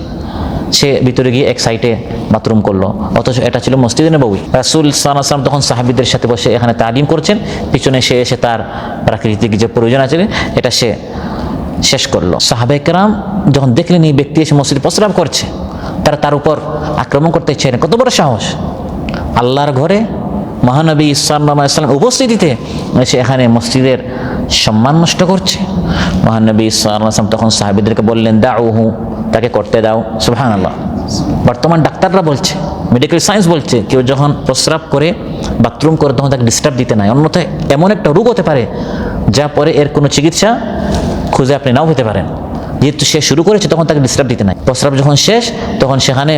সে ভিতরে গিয়ে এক সাইডে বাথরুম করলো, অথচ এটা ছিল মসজিদে নববী। রাসূল সাল্লাল্লাহু আলাইহি ওয়াসাল্লাম তখন সাহাবীদের সাথে বসে এখানে তালিম করছেন, পিছনে সে এসে তার প্রাকৃতিক যে প্রয়োজন আছে এটা সে শেষ করলো। সাহাবায়ে কেরাম যখন দেখলেন এই ব্যক্তি এসে মসজিদে প্রস্রাব করছে, তারা তার উপর আক্রমণ করতে চাইলেন। কত বড় সাহস! আল্লাহর ঘরে মহানবী সাল্লাল্লাহু আলাইহি ওয়াসাল্লাম উপস্থিতিতে এসে এখানে মসজিদের সম্মান নষ্ট করছে। মহানবী সাল্লাল্লাহু আলাইহি ওয়াসাল্লাম তখন সাহাবীদেরকে বললেন, দাউহু, তাকে করতে দাও। সুবহানাল্লাহ। বর্তমান ডাক্তাররা বলছে, মেডিকেল সায়েন্স বলছে, কেউ যখন প্রস্রাব করে, বাথরুম করে, তখন তাকে ডিস্টার্ব দিতে নাই, অন্যথায় এমন একটা রোগ হতে পারে যা পরে এর কোনো চিকিৎসা খুঁজে আপনি নাও পেতে পারেন। যেহেতু সে শুরু করেছে, তখন তাকে ডিস্টার্ব দিতে নাই। প্রস্রাব যখন শেষ, তখন সেখানে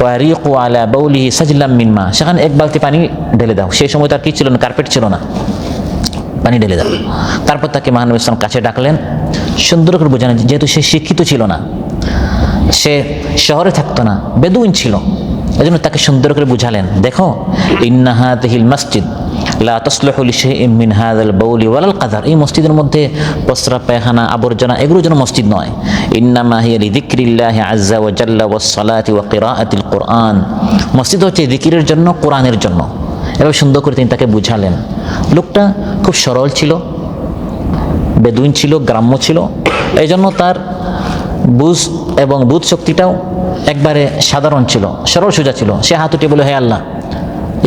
ওয়ারিকু আলা বাউলিহি সাজলাম মিন মা, সেখানে এক বালতি পানি ঢেলে দাও। সেই সময় তার কি ছিল না, কার্পেট ছিল না, পানি ঢেলে দাও। তারপর তাকে মহানবী ইসলাম কাছে ডাকলেন, সুন্দর করে বোঝালেন, যেহেতু সে শিক্ষিত ছিল না, সে শহরে থাকতো না, বেদুইন ছিল, এজন্য তাকে সুন্দর করে বুঝালেন, দেখো ইন্না হাযিহিল মাসজিদ লা তাসলুহু লিশাইইন মিন হাযাল বাউলি ওয়ালাল কাদার, এই মসজিদের মধ্যে প্রস্রাব পায়খানা আবর্জনা এগুলোর জন্য মসজিদ নয়। ইন্নামা হিয়া লিযিকরিল্লাহি আযজা ওয়া জাল্লা ওয়াস সালাতি ওয়া কিরাআতিল কুরআন, মসজিদ হচ্ছে যিকিরের জন্য, কোরআনের জন্য। এভাবে সুন্দর করে তিনি তাকে বুঝালেন। লোকটা খুব সরল ছিল, বেদুইন ছিল, গ্রাম্য ছিল, এই জন্য তার বুঝ এবং বুধ শক্তিটাও একবারে সাধারণ ছিল, সরল সোজা ছিল। সে হাত উঠে বলে, হে আল্লাহ,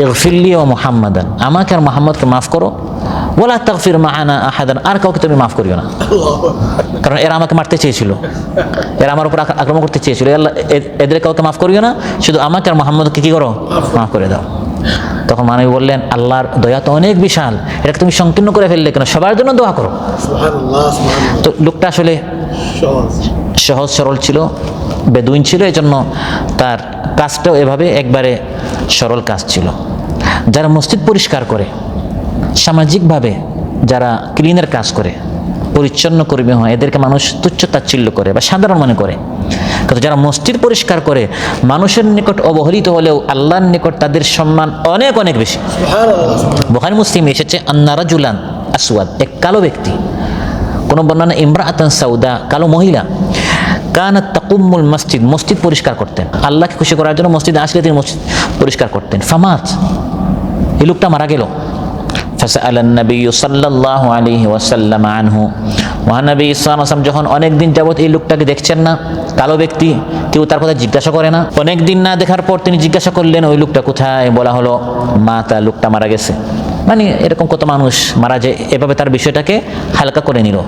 ইগফিরলি ওয়া মুহাম্মাদান, আমাকে আর মুহাম্মদকে মাফ করো, ওয়ালা তাগফির মাআনা আহাদান, আর কাউকে তুমি মাফ করিও না। কারণ এরা আমাকে মারতে চেয়েছিল, এরা আমার উপর আক্রমণ করতে চেয়েছিল। আল্লাহ, এদের কাউকে মাফ করিও না, শুধু আমাকে আর মুহাম্মদকে কি করো, মাফ করে দাও। তখন মানবী বললেন, আল্লাহর দয়া তো অনেক বিশাল, এটাকে তুমি সংকীর্ণ করে ফেললে কেন, সবার জন্য দোয়া করো। তো লোকটা আসলে সহজ সরল ছিল, বেদুইন ছিল, এই জন্য তার কাজটাও এভাবে একবারে সরল কাজ ছিল। যারা মসজিদ পরিষ্কার করে, সামাজিকভাবে যারা ক্লিনের কাজ করে, পরিচ্ছন্ন কর্মী হয়, এদেরকে মানুষ তুচ্ছ তাচ্ছিল্য করে বা সাধারণ মনে করে। কিন্তু যারা মসজিদ পরিষ্কার করে, মানুষের নিকট অবহেলিত হলেও আল্লাহর নিকট তাদের সম্মান অনেক অনেক বেশি। বুখারী মুসলিম এসেছে, আন্না রাজুলান আসওয়াদ, এক কালো ব্যক্তি, কোন বর্ণনা ইমরাআতান সাউদা, কালো মহিলা, কানাত তাকুমুল মসজিদ, মসজিদ পরিষ্কার করতেন, আল্লাহকে খুশি করার জন্য মসজিদে আসলে তিনি মসজিদ পরিষ্কার করতেন। ফামাত, এই লোকটা মারা গেল। ফাসআলান নবী সাল্লাল্লাহু আলাইহি ওয়াসাল্লাম আনহু, মহানবী সাল্লাল্লাহু আলাইহি ওয়াসাল্লাম যখন অনেক দিন যাবত এই লোকটাকে দেখছেন না, কালো ব্যক্তি, কেউ তার কথা জিজ্ঞাসা করে না, অনেক দিন না দেখার পর তিনি জিজ্ঞাসা করলেন, ওই লোকটা কোথায়? বলা হলো, মাতা, লোকটা মারা গেছে। মানে এরকম কত মানুষ মারা যায়, এভাবে তার বিষয়টাকে হালকা করে নিল।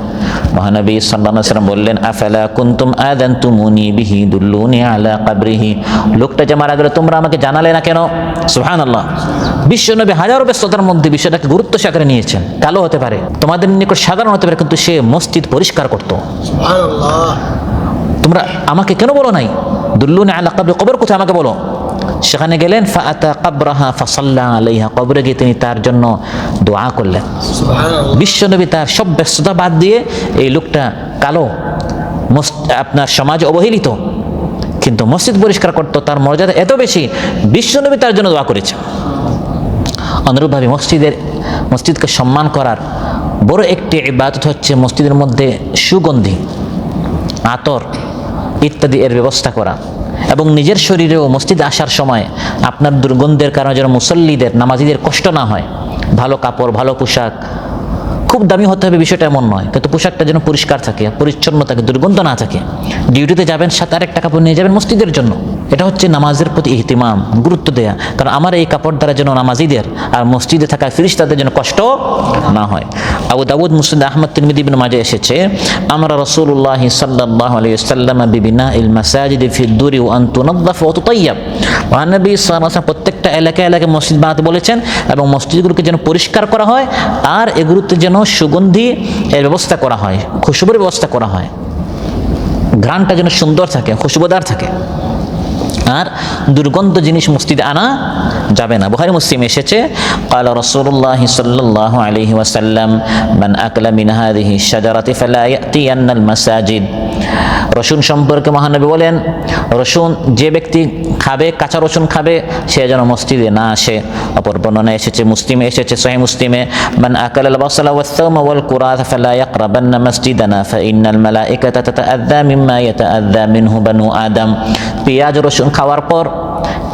মহানবী সাল্লাল্লাহু আলাইহি ওয়াসাল্লাম বললেন, আফালা কুনতুম আযানতুমুনি বিহি দুল্লুনি আলা কবরিহি, লোকটা যে মারা গেল তোমরা আমাকে জানালে না কেন? সুবহানাল্লাহ। বিশ্বনবী হাজারো ব্যস্ততার মধ্যে বিষয়টাকে গুরুত্ব সহকারে নিয়েছেন। কালো হতে পারে, তোমাদের নিকট সাধারণ হতে পারে, কিন্তু সে মসজিদ পরিষ্কার করত। সুবহানাল্লাহ। তোমরা আমাকে কেন বলো নাই? দুল্লুনি আলা কবরি, কবর কোথায় আমাকে বলো। সেখানে গেলেন, ফাআতা কবরাহা ফাসাল্লা আলাইহা, কবরে গিয়ে তিনি তার জন্য দোয়া করলেন। বিশ্বনবী তার সব ব্যস্ততা বাদ দিয়ে, এই লোকটা কালো, আপনার সমাজ অবহেলিত, কিন্তু মসজিদ পরিষ্কার করতো, তার মর্যাদা এত বেশি, বিশ্বনবী তার জন্য দোয়া করেছে। অনুরূপভাবে মসজিদকে সম্মান করার বড় একটি ইবাদত হচ্ছে মসজিদের মধ্যে সুগন্ধি, আতর ইত্যাদি এর ব্যবস্থা করা, এবং নিজের শরীরেও মসজিদে আসার সময় আপনার দুর্গন্ধের কারণে যেন মুসল্লিদের, নামাজিদের কষ্ট না হয়। ভালো কাপড়, ভালো পোশাক, খুব দামি হতে হবে বিষয়টা এমন নয়, কিন্তু পোশাকটা যেন পরিষ্কার থাকে, পরিচ্ছন্ন থাকে, দুর্গন্ধ না থাকে। ডিউটিতে যাবেন, সাথে আরেকটা কাপড় নিয়ে যাবেন মসজিদের জন্য। এটা হচ্ছে নামাজের প্রতি ইহতিমাম, গুরুত্ব দেয়া। কারণ আমার এই কাপড় দ্বারা যেন নামাজিদের আর মসজিদে থাকা ফেরেশতাদের যেন কষ্ট না হয়। আবু দাউদ, মুসনাদ আহমদ, তিরমিজি, ইবনে মাজাহ এসেছে, আমরা রাসূলুল্লাহ সাল্লাল্লাহু আলাইহি ওয়াসাল্লাম বিবিনাইল মাসাজিদ ফি দুরি ওয়া আন তুনাদ্দাফ ওয়া তুতায়্যাব, নবী সাল্লাল্লাহু আলাইহি ওয়াসাল্লাম প্রত্যেকটা এলাকায় এলাকায় মসজিদ বানাতে বলেছেন, এবং মসজিদগুলোকে যেন পরিষ্কার করা হয়, আর এগুলোতে যেন সুগন্ধি এর ব্যবস্থা করা হয়, খুশবুর ব্যবস্থা করা হয়, ঘ্রাণটা যেন সুন্দর থাকে, খুশবুদার থাকে। আর দুর্গন্ধ জিনিস মসজিদে আনা যাবে না। বুখারী মুসলিম এসেছে, ক্বালা রাসূলুল্লাহ সাল্লাল্লাহু আলাইহি ওয়াসাল্লাম, মান আকলা মিন হাযিহি শাজারাতি ফালা ইয়াতিয়ান্নাল মাসাজিদ। রসুন সম্পর্কে মহানবী বলেন, রসুন যে ব্যক্তি খাবে, কাঁচা রসুন খাবে, সে যেন মসজিদে না আসে। অপর বর্ণনা এসেছে, মুসলিমে এসেছে, সহিহ মুসলিমে, মান আকালাল বাসলা ওয়াস সাওমা ওয়াল কুরাথ ফালা ইয়াকরাবান্না মাসজিদানা ফাইন্নাল মালাইকাতা তাতাআযযা মিম্মা ইয়াতাআযযা মিনহু বানু আদম। পেঁয়াজ রসুন খাওয়ার পর,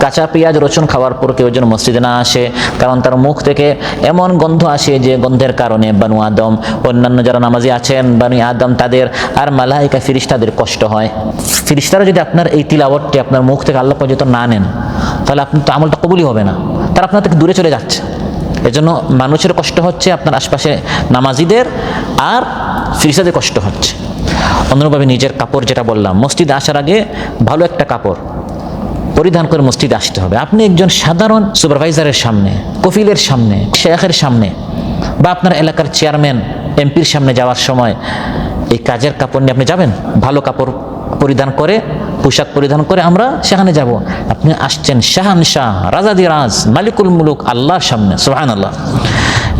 কাঁচা পেঁয়াজ রসুন খাওয়ার পর কেউ যেন মসজিদে না আসে, কারণ তার মুখ থেকে এমন গন্ধ আসে যে গন্ধের কারণে বানু আদম, অন্যান্য যারা নামাজি আছেন বানু আদম, তাদের আর মালাইকা ফেরেশতাদের কষ্ট হয়। ফেরেশতারা যদি আপনার এই তিলাওয়াতটি আপনার মুখ থেকে আল্লাহ পর্যন্ত না নেন, তাহলে আপনার তো আমলটা কবুলই হবে না, তারা আপনার থেকে দূরে চলে যাচ্ছে। এজন্য মানুষের কষ্ট হচ্ছে, আপনার আশপাশে নামাজিদের আর ফেরেশতাদের কষ্ট হচ্ছে। অনুরূপভাবে নিজের কাপড়, যেটা বললাম, মসজিদে আসার আগে ভালো একটা কাপড় পরিধান করে মসজিদে আসতে হবে। আপনি একজন সাধারণ সুপারভাইজারের সামনে, কফিলের সামনে, শেখের সামনে, বা আপনার এলাকার চেয়ারম্যান, এমপির সামনে যাওয়ার সময় এই কাজের কাপড় নিয়ে আপনি যাবেন। ভালো কাপড় পরিধান করে, পোশাক পরিধান করে আমরা সেখানে যাব। আপনি আসছেন শাহানশাহ, রাজাদিরাজ, মালিকুল মুলুক আল্লাহর সামনে। সুবহানাল্লাহ।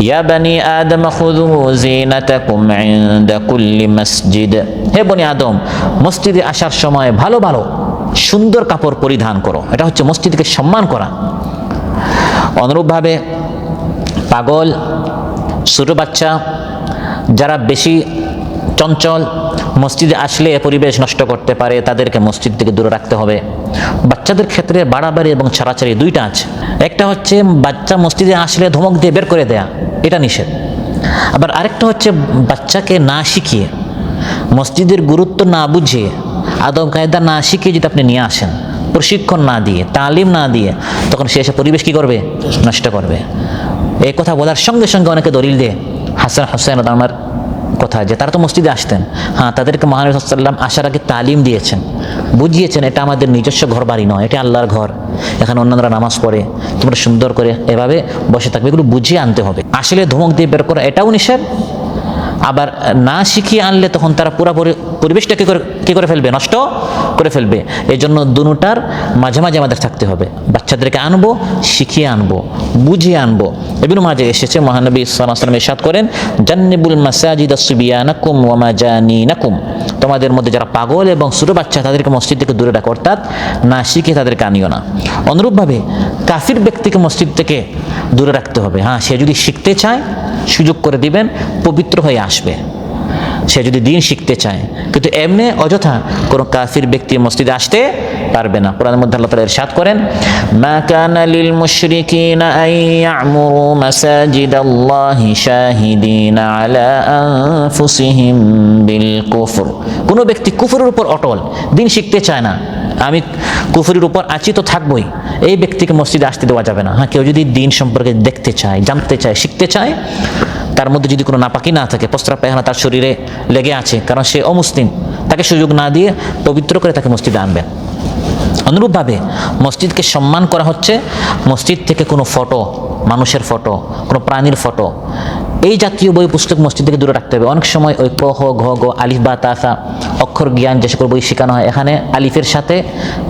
ইয়া বানি আদম খুযু যিনাতাকুম ইনদা কুল্লি মসজিদ, হে বনি আদম, মসজিদে আসার সময় ভালো ভালো সুন্দর কাপড় পরিধান করো। এটা হচ্ছে মসজিদকে সম্মান করা। অনুরূপভাবে পাগল, ছোট বাচ্চা, যারা বেশি চঞ্চল, মসজিদে আসলে পরিবেশ নষ্ট করতে পারে, তাদেরকে মসজিদ থেকে দূরে রাখতে হবে। বাচ্চাদের ক্ষেত্রে বাড়াবাড়ি এবং ছাড়াছাড়ি দুইটা আছে। একটা হচ্ছে বাচ্চা মসজিদে আসলে ধমক দিয়ে বের করে দেয়া, এটা নিষেধ। আবার আরেকটা হচ্ছে বাচ্চাকে না শিখিয়ে, মসজিদের গুরুত্ব না বুঝিয়ে, আদব কায়দা না শিখিয়ে যদি আপনি নিয়ে আসেন, প্রশিক্ষণ না দিয়ে, তালিম না দিয়ে, তখন সে এসে পরিবেশ কী করবে? নষ্ট করবে। এই কথা বলার সঙ্গে সঙ্গে অনেকে দলিল দিয়ে হাসান হোসেন আমার কথা, যে তারা তো মসজিদে আসতেন, হ্যাঁ, তাদেরকে মহানবী সাল্লাল্লাহু আলাইহি ওয়াসাল্লাম আসার আগে তালিম দিয়েছেন, বুঝিয়েছেন এটা আমাদের নিজস্ব ঘর বাড়ি নয়, এটা আল্লাহর ঘর, এখানে অন্যান্যরা নামাজ পড়ে, তোমরা সুন্দর করে এভাবে বসে থাকবে, এগুলো বুঝিয়ে আনতে হবে। আসলে ধমক দিয়ে বের করা এটাও নিষেধ। আবার না শিখিয়ে আনলে তখন তারা পুরোপুরি পরিবেশটা কী করে ফেলবে? নষ্ট করে ফেলবে। এই জন্য দুটার মাঝে মাঝে আমাদের থাকতে হবে। বাচ্চাদেরকে আনবো, শিখিয়ে আনবো, বুঝিয়ে আনবো। ইবনে মাজাহ এসেছে, মহানবী সাল্লাল্লাহু আলাইহি ওয়াসাল্লাম ইরশাদ করেন, জান্নিবুল মাসাজিদা সুবিয়ানাকুম ওয়া মাজানিনাকুম, তোমাদের মধ্যে যারা পাগল এবং ছোট বাচ্চা তাদেরকে মসজিদ থেকে দূরে রাখো, অর্থাৎ না শিখিয়ে তাদেরকে আনিও না। অনুরূপভাবে কাফির ব্যক্তিকে মসজিদ থেকে দূরে রাখতে হবে। হ্যাঁ, সে যদি শিখতে চায় সুযোগ করে দিবেন, পবিত্র হয়ে আসবে, সে যদি দিন শিখতে চায়। কিন্তু এমনি অযথা কোনো কাফির ব্যক্তি মসজিদে আসতে পারবে না। কোরআনের মধ্যে আল্লাহ তাআলা ইরশাদ করেন, মা কানা লিল মুশরিকিনা আন ইয়া'মুরু মাসাজিদাল্লাহি শাহিদিনা আলা আনফুসিহিম বিল কুফর, কোনো ব্যক্তি কুফরের উপর অটল, দিন শিখতে চায় না, আমি কুফরের উপর আছি তো থাকবই, এই ব্যক্তিকে মসজিদে আসতে দেওয়া যাবে না। হ্যাঁ, কেউ যদি দিন সম্পর্কে দেখতে চায়, জানতে চায়, শিখতে চায়, তার মধ্যে যদি কোনো নাপাকি না থাকে, প্রস্রাব পায়খানা তার শরীরে লেগে আছে, কারণ সে অমুসলিম, তাকে সুযোগ না দিয়ে পবিত্র করে তাকে মসজিদে আনবেন। অনুরূপভাবে মসজিদকে সম্মান করা হচ্ছে মসজিদ থেকে কোনো ফটো, মানুষের ফটো, কোনো প্রাণীর ফটো, এই জাতীয় বই পুস্তক মসজিদ থেকে দূরে রাখতে হবে। অনেক সময় ওই ক খ ঘ গ আলিফ বা তাসা অক্ষর জ্ঞান যে সকল বই শেখানো হয়, এখানে আলিফের সাথে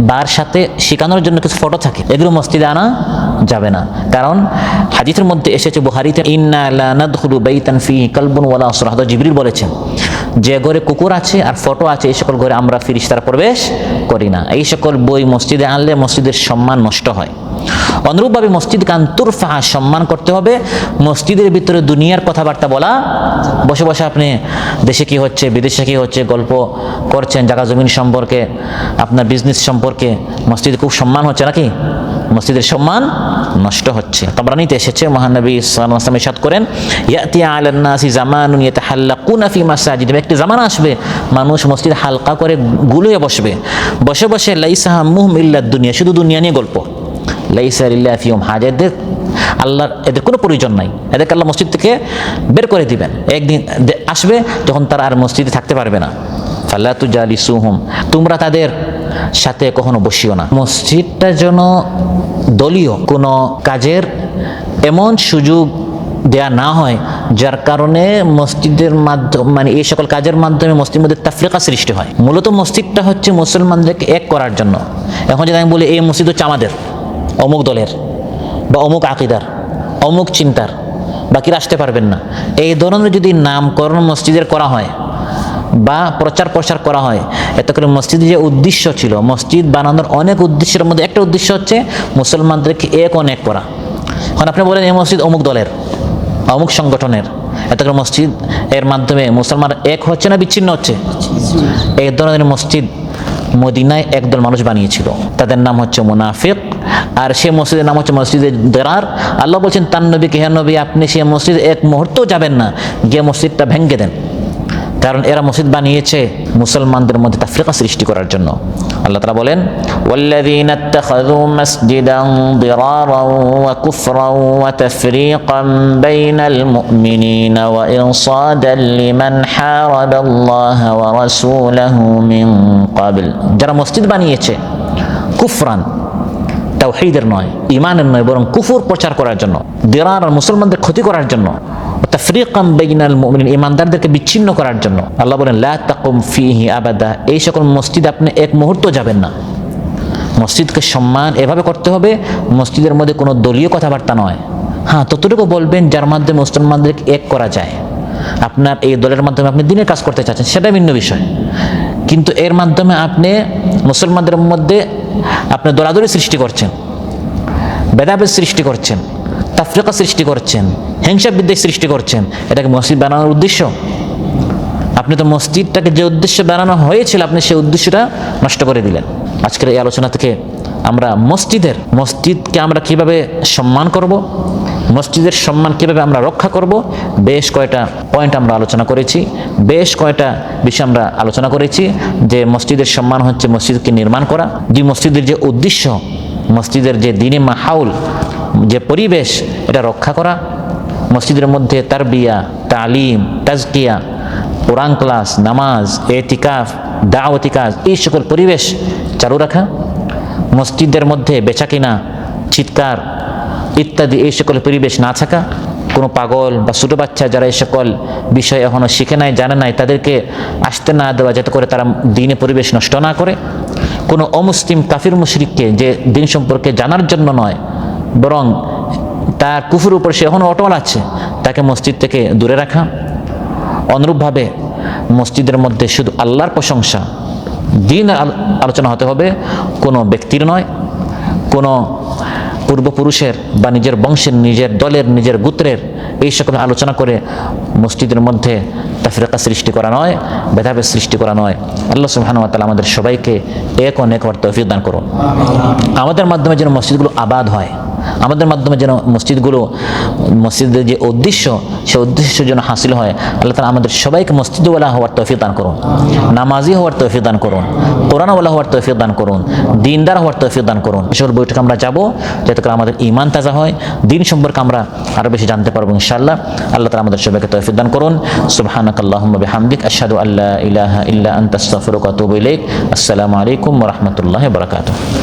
বার সাথে শেখানোর জন্য কিছু ফটো থাকে, এগুলো মসজিদে আনা যাবে না। কারণ হাদিসের মধ্যে এসেছে বুখারীতে, ইন্না লা নাদখুলু বাইতান ফিহি কালবুন ওয়ালা সুরা, হযরত জিবরিল বলেছেন, যে ঘরে কুকুর আছে আর ফটো আছে এই সকল ঘরে আমরা ফেরেশতারা প্রবেশ করি না। এই সকল বই মসজিদে আনলে মসজিদের সম্মান নষ্ট হয়। অনুরূপভাবে মসজিদ কান্তুরফা, সম্মান করতে হবে। মসজিদের ভিতরে দুনিয়ার কথাবার্তা বলা, বসে বসে আপনি দেশে কি হচ্ছে, বিদেশে কি হচ্ছে গল্প করছেন, জায়গা জমিন সম্পর্কে, আপনার বিজনেস সম্পর্কে, মসজিদে খুব সম্মান হচ্ছে নাকি? মসজিদের সম্মান নষ্ট হচ্ছে। তাবরানীতে এসেছে, মহানবী সাল্লাল্লাহু আলাইহি ওয়াসাল্লাম ইরশাদ করেন, ইয়াতি আলান নাসি জামানুন ইয়াতাহাল্লাকুনা ফি মাসাজিদ, একটি জামানা আসবে মানুষ মসজিদ হালকা করে গুলিয়ে বসবে, বসে বসে লাইসা হাম্মুহুম ইল্লা দুনিয়া, শুধু দুনিয়া নিয়ে গল্প, লাইসা লিল্লাহি ফিহিম হাজা, আল্লাহর এদের কোনো প্রয়োজন নাই, এদেরকে আল্লাহ মসজিদ থেকে বের করে দিবেন। একদিন আসবে যখন তারা আর মসজিদে থাকতে পারবে না। ফালা তুজালিসুহুম, তোমরা তাদের সাথে কখনো বসিও না। মসজিদটা যেন দলীয় কোনো কাজের এমন সুযোগ দেয়া না হয় যার কারণে মসজিদের মাধ্যমে, মানে এই সকল কাজের মাধ্যমে মসজিদের মধ্যে তাফরিকা সৃষ্টি হয়। মূলত মসজিদটা হচ্ছে মুসলমানদেরকে এক করার জন্য। এখন যদি আমি বলি এই মসজিদ হচ্ছে আমাদের, অমুক দলের বা অমুক আকিদার, অমুক চিন্তার, বাকিরা আসতে পারবেন না, এই ধরনের যদি নামকরণ মসজিদের করা হয় বা প্রচার প্রসার করা হয়, এত করে মসজিদের যে উদ্দেশ্য ছিল, মসজিদ বানানোর অনেক উদ্দেশ্যের মধ্যে একটা উদ্দেশ্য হচ্ছে মুসলমানদেরকে এক অনেক করা। এখন আপনি বলেন এই মসজিদ অমুক দলের, অমুক সংগঠনের, এত করে মসজিদ এর মাধ্যমে মুসলমান এক হচ্ছে না বিচ্ছিন্ন হচ্ছে? এই ধরনের মসজিদ মদিনায় একদল মানুষ বানিয়েছিল, তাদের নাম হচ্ছে মুনাফিক, আর সে মসজিদের নাম হচ্ছে মসজিদে দিরার। আল্লাহ বলছেন তার নবীকে, হে নবী আপনি সে মসজিদে এক মুহূর্তও যাবেন না, গিয়ে মসজিদটা ভেঙে দেন, কারণ এরা মসজিদ বানিয়েছে মুসলমানদের মধ্যে তাফরিকা সৃষ্টি করার জন্য। আল্লাহ তাআলা বলেন, ওয়াল্লাযীনা ইত্তাখাযু মাসজিদান দিরারান ওয়া কুফরান ওয়া তাফরীকান বাইনাল মুমিনিনা ওয়া ইরসাদান লিমান হারাবাল্লাহা ওয়া রাসূলাহু মিন ক্বাবল, যারা মসজিদ বানিয়েছে কুফরান, তাওহীদের নয়, ঈমানের নয়, বরং কুফর প্রচার করার জন্য, দিরার আর মুসলমানদের ক্ষতি করার জন্য, তাফরীকান বাইনাল মুমিনিন, ঈমানদারদেরকে বিচ্ছিন্ন করার জন্য। আল্লাহ বলেন লা তাকুম ফিহি আবাদা, এই সকল মসজিদ আপনি এক মুহূর্ত যাবেন না। মসজিদকে সম্মান এভাবে করতে হবে, মসজিদের মধ্যে কোনো দলীয় কথাবার্তা নয়। হ্যাঁ, ততটুকু বলবেন যার মাধ্যমে মুসলমানদেরকে এক করা যায়। আপনার এই দলের মাধ্যমে আপনি দিনের কাজ করতে চাচ্ছেন, সেটা ভিন্ন বিষয়, কিন্তু এর মাধ্যমে আপনি মুসলমানদের মধ্যে আপনি দলাদলি সৃষ্টি করছেন, ভেদাভেদ সৃষ্টি করছেন, তাফরিকা সৃষ্টি করছেন, হিংসা বিদ্বেষ সৃষ্টি করছেন। এটাকে মসজিদ বানানোর উদ্দেশ্য? আপনি তো মসজিদটাকে যে উদ্দেশ্যে বানানো হয়েছিল, আপনি সেই উদ্দেশ্যটা নষ্ট করে দিলেন। আজকের এই আলোচনা থেকে আমরা মসজিদকে আমরা কিভাবে সম্মান করব, মসজিদের সম্মান কিভাবে আমরা রক্ষা করব, বেশ কয়টা পয়েন্ট আমরা আলোচনা করেছি, বেশ কয়টা বিষয় আমরা আলোচনা করেছি। যে মসজিদের সম্মান হচ্ছে মসজিদকে নির্মাণ করা, যে মসজিদের যে উদ্দেশ্য, মসজিদের যে দ্বীনি মাহৌল, যে পরিবেশ, এটা রক্ষা করা, মসজিদের মধ্যে তারবিয়া, তালিম, তাজকিয়া, কোরআন ক্লাস, নামাজ, এতিকাফ, দাওয়াতি কাজ, এই সকল পরিবেশ চালু রাখা, মসজিদের মধ্যে বেচাকিনা, চিৎকার ইত্যাদি এই সকল পরিবেশ না থাকা, কোনো পাগল বা ছোটো বাচ্চা যারা এই সকল বিষয় এখনও শিখে নাই, জানে নাই, তাদেরকে আসতে না দেওয়া, যাতে করে তারা দ্বীনি পরিবেশ নষ্ট না করে। কোনো অমুসলিম কাফির মুশরিককে, যে দ্বীন সম্পর্কে জানার জন্য নয়, বরং তার কুফুর উপর সে এখনও অটল আছে, তাকে মসজিদ থেকে দূরে রাখা। অনুরূপভাবে মসজিদের মধ্যে শুধু আল্লাহর প্রশংসা, দ্বীন আলোচনা হতে হবে, কোনো ব্যক্তির নয়, কোনো পূর্বপুরুষের বা নিজের বংশের, নিজের দলের, নিজের গোত্রের, এই সকল আলোচনা করে মসজিদের মধ্যে তাফরিকা সৃষ্টি করা নয়, ভেদাভেদ সৃষ্টি করা নয়। আল্লাহ সুবহানাহু ওয়া তাআলা আমাদের সবাইকে এক ও নেক হওয়ার তৌফিক দান করুন। আমাদের মাধ্যমে যেন মসজিদগুলো আবাদ হয়, আমাদের মাধ্যমে যেন মসজিদের যে উদ্দেশ্য, সে উদ্দেশ্য যেন হাসিল হয়। আল্লাহ তাআলা আমাদের সবাইকে মসজিদওয়ালা হওয়ার তৌফিক দান করুন, নামাজি হওয়ার তৌফিক দান করুন, কোরআনওয়ালা হওয়ার তৌফিক দান করুন, দিনদার হওয়ার তৌফিক দান করুন। এসব বৈঠকে আমরা যাব, যাতে করে আমাদের ঈমান তাজা হয়, দিন সম্পর্কে আমরা আরো বেশি জানতে পারবো ইনশাআল্লাহ। আল্লাহ তাআলা আমাদের সবাইকে তৌফিক দান করুন। সুবহানাকাল্লাহুম্মা বিহামদিক, আশহাদু আল্লা ইলাহা ইল্লা আনতা, আস্তাগফিরুকা ওয়া আতুবু ইলাইক। আসসালামু আলাইকুম ওয়া রাহমাতুল্লাহি ওয়া বারাকাতুহু।